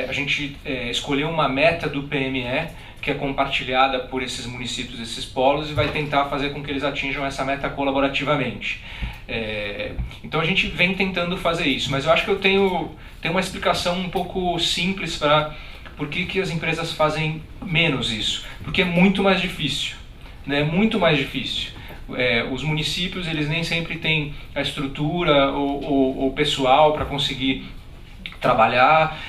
a gente escolher uma meta do PME, que é compartilhada por esses municípios, esses polos, e vai tentar fazer com que eles atinjam essa meta colaborativamente. Então a gente vem tentando fazer isso, mas eu acho que eu tenho uma explicação um pouco simples para por que as empresas fazem menos isso. Porque é muito mais difícil, né? Muito mais difícil. Os municípios, eles nem sempre têm a estrutura ou o pessoal para conseguir trabalhar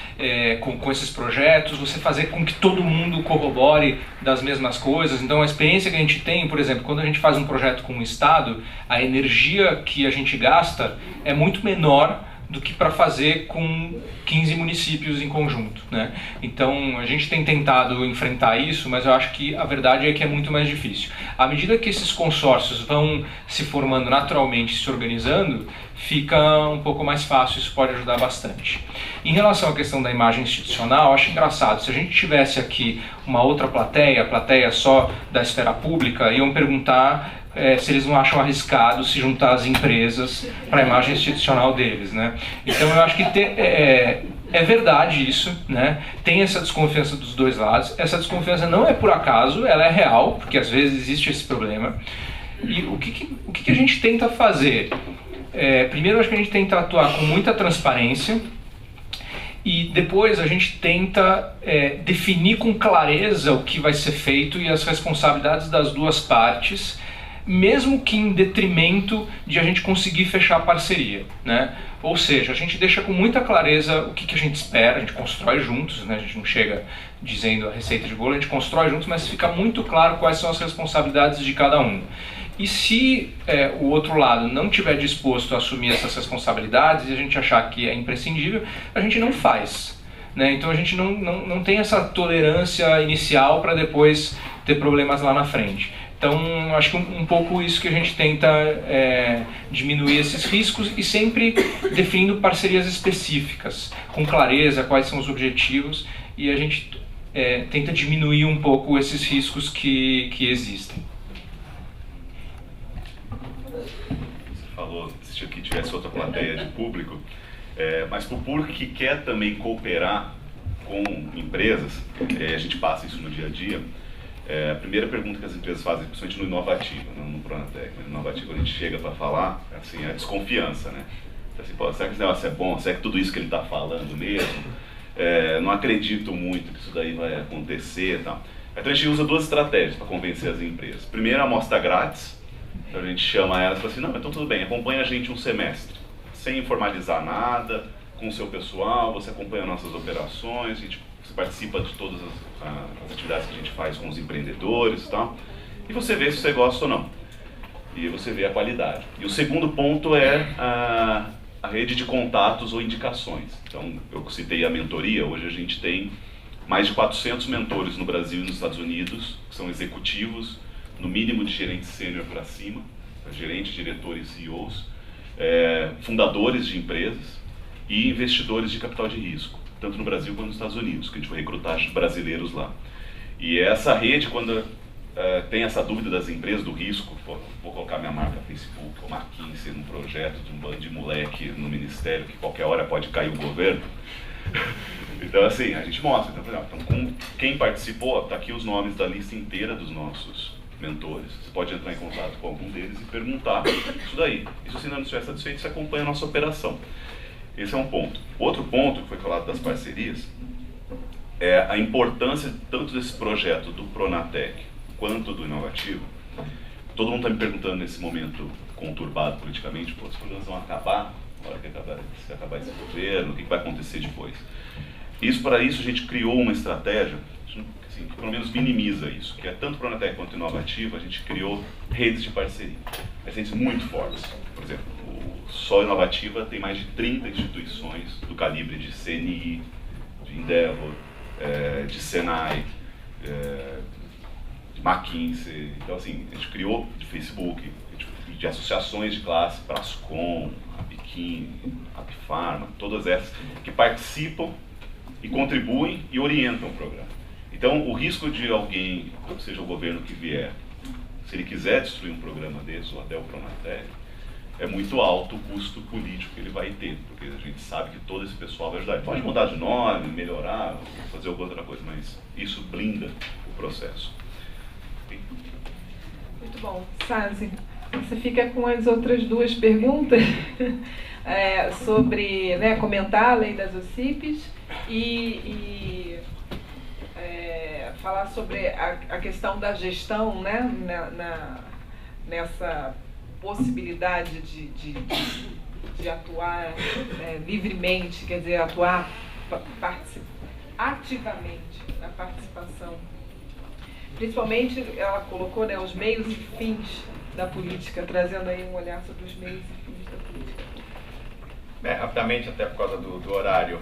com esses projetos, você fazer com que todo mundo corrobore das mesmas coisas. Então a experiência que a gente tem, por exemplo, quando a gente faz um projeto com o Estado, a energia que a gente gasta é muito menor do que para fazer com 15 municípios em conjunto, né? Então a gente tem tentado enfrentar isso, mas eu acho que a verdade é que é muito mais difícil. À medida que esses consórcios vão se formando naturalmente, se organizando, fica um pouco mais fácil, isso pode ajudar bastante. Em relação à questão da imagem institucional, eu acho engraçado, se a gente tivesse aqui uma outra plateia, a plateia só da esfera pública, iam perguntar se eles não acham arriscado se juntar às empresas para a imagem institucional deles, né? Então eu acho que é verdade isso, né? Tem essa desconfiança dos dois lados. Essa desconfiança não é por acaso, ela é real, porque às vezes existe esse problema. E o que a gente tenta fazer? Primeiro, acho que a gente tenta atuar com muita transparência, e depois a gente tenta definir com clareza o que vai ser feito e as responsabilidades das duas partes, mesmo que em detrimento de a gente conseguir fechar a parceria, né? Ou seja, a gente deixa com muita clareza o que a gente espera, a gente constrói juntos, né? A gente não chega dizendo a receita de bolo, a gente constrói juntos, mas fica muito claro quais são as responsabilidades de cada um. E se o outro lado não estiver disposto a assumir essas responsabilidades e a gente achar que é imprescindível, a gente não faz, né? Então a gente não tem essa tolerância inicial para depois ter problemas lá na frente. Então, acho que um pouco isso que a gente tenta diminuir esses riscos, e sempre definindo parcerias específicas, com clareza, quais são os objetivos, e a gente tenta diminuir um pouco esses riscos que existem. Você falou se aqui tivesse outra plateia de público, mas para o público que quer também cooperar com empresas, a gente passa isso no dia a dia. A primeira pergunta que as empresas fazem, principalmente no Inovativo, não no Pronatec, mas no Inovativo, a gente chega para falar, assim, é a desconfiança, né? Assim, pô, será que esse negócio é bom? Será que tudo isso que ele está falando mesmo? Não acredito muito que isso daí vai acontecer e tal. Então a gente usa duas estratégias para convencer as empresas. Primeiro, a amostra grátis. Então a gente chama elas e fala assim, não, então tudo bem, acompanha a gente um semestre, sem formalizar nada, com o seu pessoal, você acompanha nossas operações, você participa de todas as atividades que a gente faz com os empreendedores e tal, e você vê se você gosta ou não, e você vê a qualidade. E o segundo ponto é a rede de contatos ou indicações. Então, eu citei a mentoria, hoje a gente tem mais de 400 mentores no Brasil e nos Estados Unidos, que são executivos, no mínimo de gerente sênior para cima, gerentes, diretores, CEOs, fundadores de empresas e investidores de capital de risco, tanto no Brasil quanto nos Estados Unidos, que a gente vai recrutar brasileiros lá. E essa rede, quando tem essa dúvida das empresas do risco, vou colocar minha marca Facebook ou McKinsey num projeto de um bando de moleque no ministério, que qualquer hora pode cair o governo. Então assim, a gente mostra, então, com quem participou, está aqui os nomes da lista inteira dos nossos mentores. Você pode entrar em contato com algum deles e perguntar isso daí. E se você ainda não estiver satisfeito, você acompanha a nossa operação. Esse é um ponto. Outro ponto que foi falado das parcerias é a importância tanto desse projeto do Pronatec quanto do Inovativo. Todo mundo está me perguntando nesse momento conturbado politicamente, pô, os programas vão acabar, na hora que acabar esse governo, o que vai acontecer depois? Para isso a gente criou uma estratégia assim, que pelo menos minimiza isso, que é tanto Pronatec quanto Inovativo, a gente criou redes de parceria, redes muito fortes. Por exemplo, só Inovativa tem mais de 30 instituições do calibre de CNI, de Endeavor, de Senai, de McKinsey. Então assim, a gente criou de Facebook, de associações de classe, Brascom, Abiquim, Abifarma, todas essas que participam e contribuem e orientam o programa. Então, o risco de alguém, seja o governo que vier, se ele quiser destruir um programa desse, ou até o Pronatec, é muito alto o custo político que ele vai ter, porque a gente sabe que todo esse pessoal vai ajudar. Ele pode mudar de nome, melhorar, fazer alguma outra coisa, mas isso blinda o processo. Muito bom. Sazi, você fica com as outras duas perguntas sobre, né, comentar a lei das OCIPs e falar sobre a questão da gestão, né, nessa possibilidade de atuar livremente, quer dizer, atuar ativamente na participação. Principalmente, ela colocou, né, os meios e fins da política, trazendo aí um olhar sobre os meios e fins da política. Rapidamente, até por causa do horário.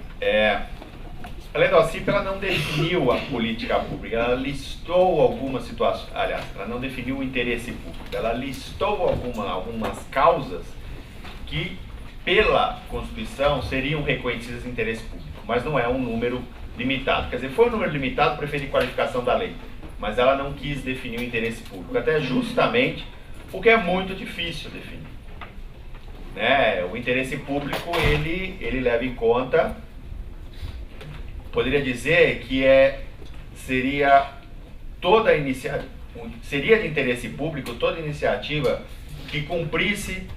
A lei da OCIP, ela não definiu a política pública, ela listou algumas situações, aliás, ela não definiu o interesse público, ela listou algumas causas que, pela Constituição, seriam reconhecidas de interesse público, mas não é um número limitado. Quer dizer, foi um número limitado para efeito de qualificação da lei, mas ela não quis definir o interesse público, até justamente porque é muito difícil definir. Né? O interesse público, ele leva em conta, poderia dizer que seria de interesse público toda iniciativa que cumprisse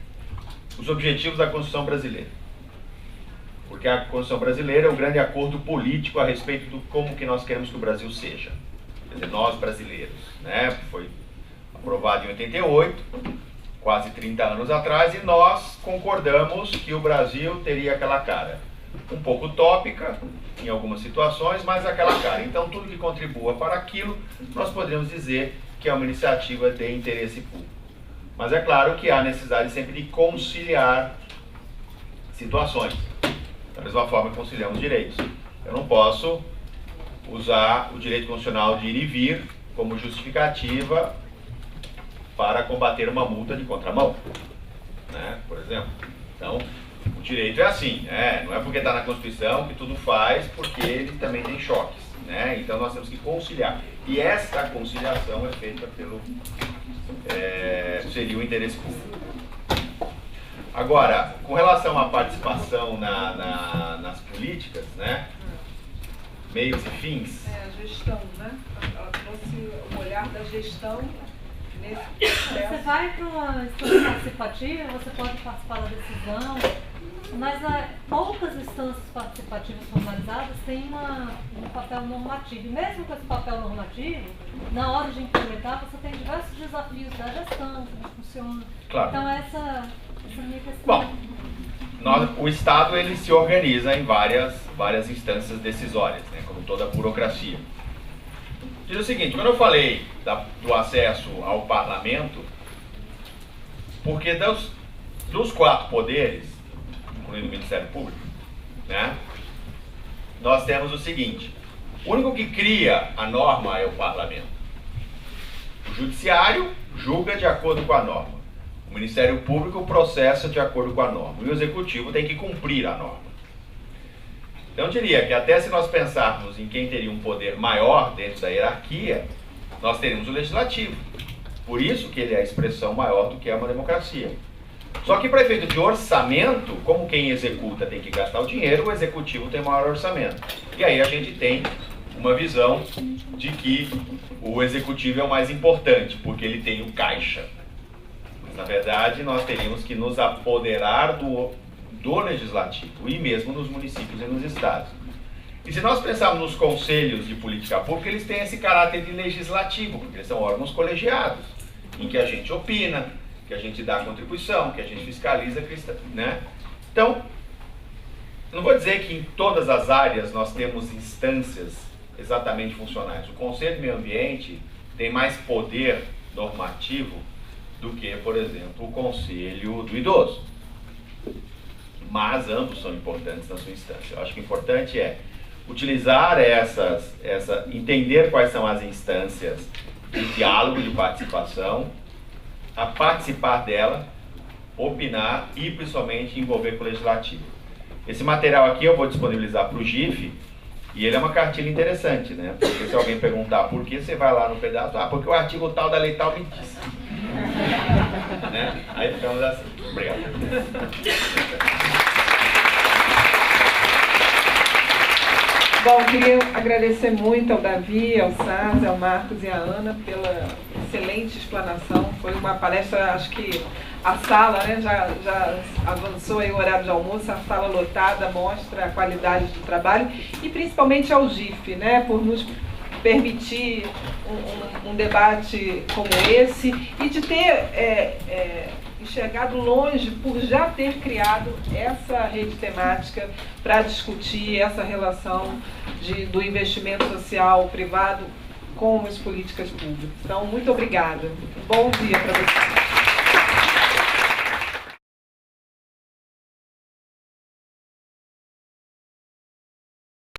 os objetivos da Constituição brasileira. Porque a Constituição brasileira é um grande acordo político a respeito do como que nós queremos que o Brasil seja. Quer dizer, nós brasileiros, né? Foi aprovado em 88, quase 30 anos atrás, e nós concordamos que o Brasil teria aquela cara. Um pouco utópica em algumas situações, mas aquela cara. Então, tudo que contribua para aquilo, nós poderíamos dizer que é uma iniciativa de interesse público. Mas é claro que há necessidade sempre de conciliar situações. Da mesma forma que conciliamos direitos. Eu não posso usar o direito constitucional de ir e vir como justificativa para combater uma multa de contramão, né? Por exemplo. Então, o direito é assim, né? Não é porque está na Constituição que tudo faz, porque ele também tem choques, né? Então nós temos que conciliar. E essa conciliação é feita pelo seria o interesse público. Agora, com relação à participação nas políticas, né? Meios e fins. A gestão, né? Ela trouxe o olhar da gestão nesse processo. Você vai para uma instância participativa, você pode participar da decisão, mas poucas instâncias participativas formalizadas têm um papel normativo. E mesmo com esse papel normativo, na hora de implementar, você tem diversos desafios da gestão, como funciona. Claro. Então essa minha questão. Bom, o Estado ele se organiza em várias instâncias decisórias, né, como toda a burocracia. Diz o seguinte, quando eu falei do acesso ao parlamento, porque dos 4 poderes, incluindo o Ministério Público, né, nós temos o seguinte: o único que cria a norma é o parlamento. O judiciário julga de acordo com a norma. O Ministério Público processa de acordo com a norma. E o Executivo tem que cumprir a norma. Então eu diria que até se nós pensarmos em quem teria um poder maior dentro da hierarquia, nós teríamos o Legislativo. Por isso que ele é a expressão maior do que é uma democracia. Só que para efeito de orçamento, como quem executa tem que gastar o dinheiro, o Executivo tem maior orçamento. E aí a gente tem uma visão de que o Executivo é o mais importante, porque ele tem o caixa. Mas na verdade nós teríamos que nos apoderar do Legislativo, e mesmo nos municípios e nos estados. E se nós pensarmos nos conselhos de política pública, eles têm esse caráter de legislativo, porque eles são órgãos colegiados, em que a gente opina, que a gente dá contribuição, que a gente fiscaliza, né? Então, não vou dizer que em todas as áreas nós temos instâncias exatamente funcionais. O Conselho de Meio Ambiente tem mais poder normativo do que, por exemplo, o Conselho do Idoso. Mas ambos são importantes na sua instância. Eu acho que o importante é utilizar entender quais são as instâncias de diálogo, de participação, a participar dela, opinar e principalmente envolver com o Legislativo. Esse material aqui eu vou disponibilizar para o GIF, E ele é uma cartilha interessante, né? Porque se alguém perguntar por que, você vai lá no pedaço, porque o artigo tal da lei tal me diz. Né? Aí ficamos assim. Obrigado. Bom, queria agradecer muito ao Davi, ao Saz, ao Marcos e à Ana pela excelente explanação. Foi uma palestra, acho que a sala, né, já avançou aí o horário de almoço, a sala lotada mostra a qualidade do trabalho e principalmente ao GIF, né, por nos permitir um debate como esse e de ter chegado longe por já ter criado essa rede temática para discutir essa relação do investimento social privado com as políticas públicas. Então, muito obrigada. Bom dia para vocês.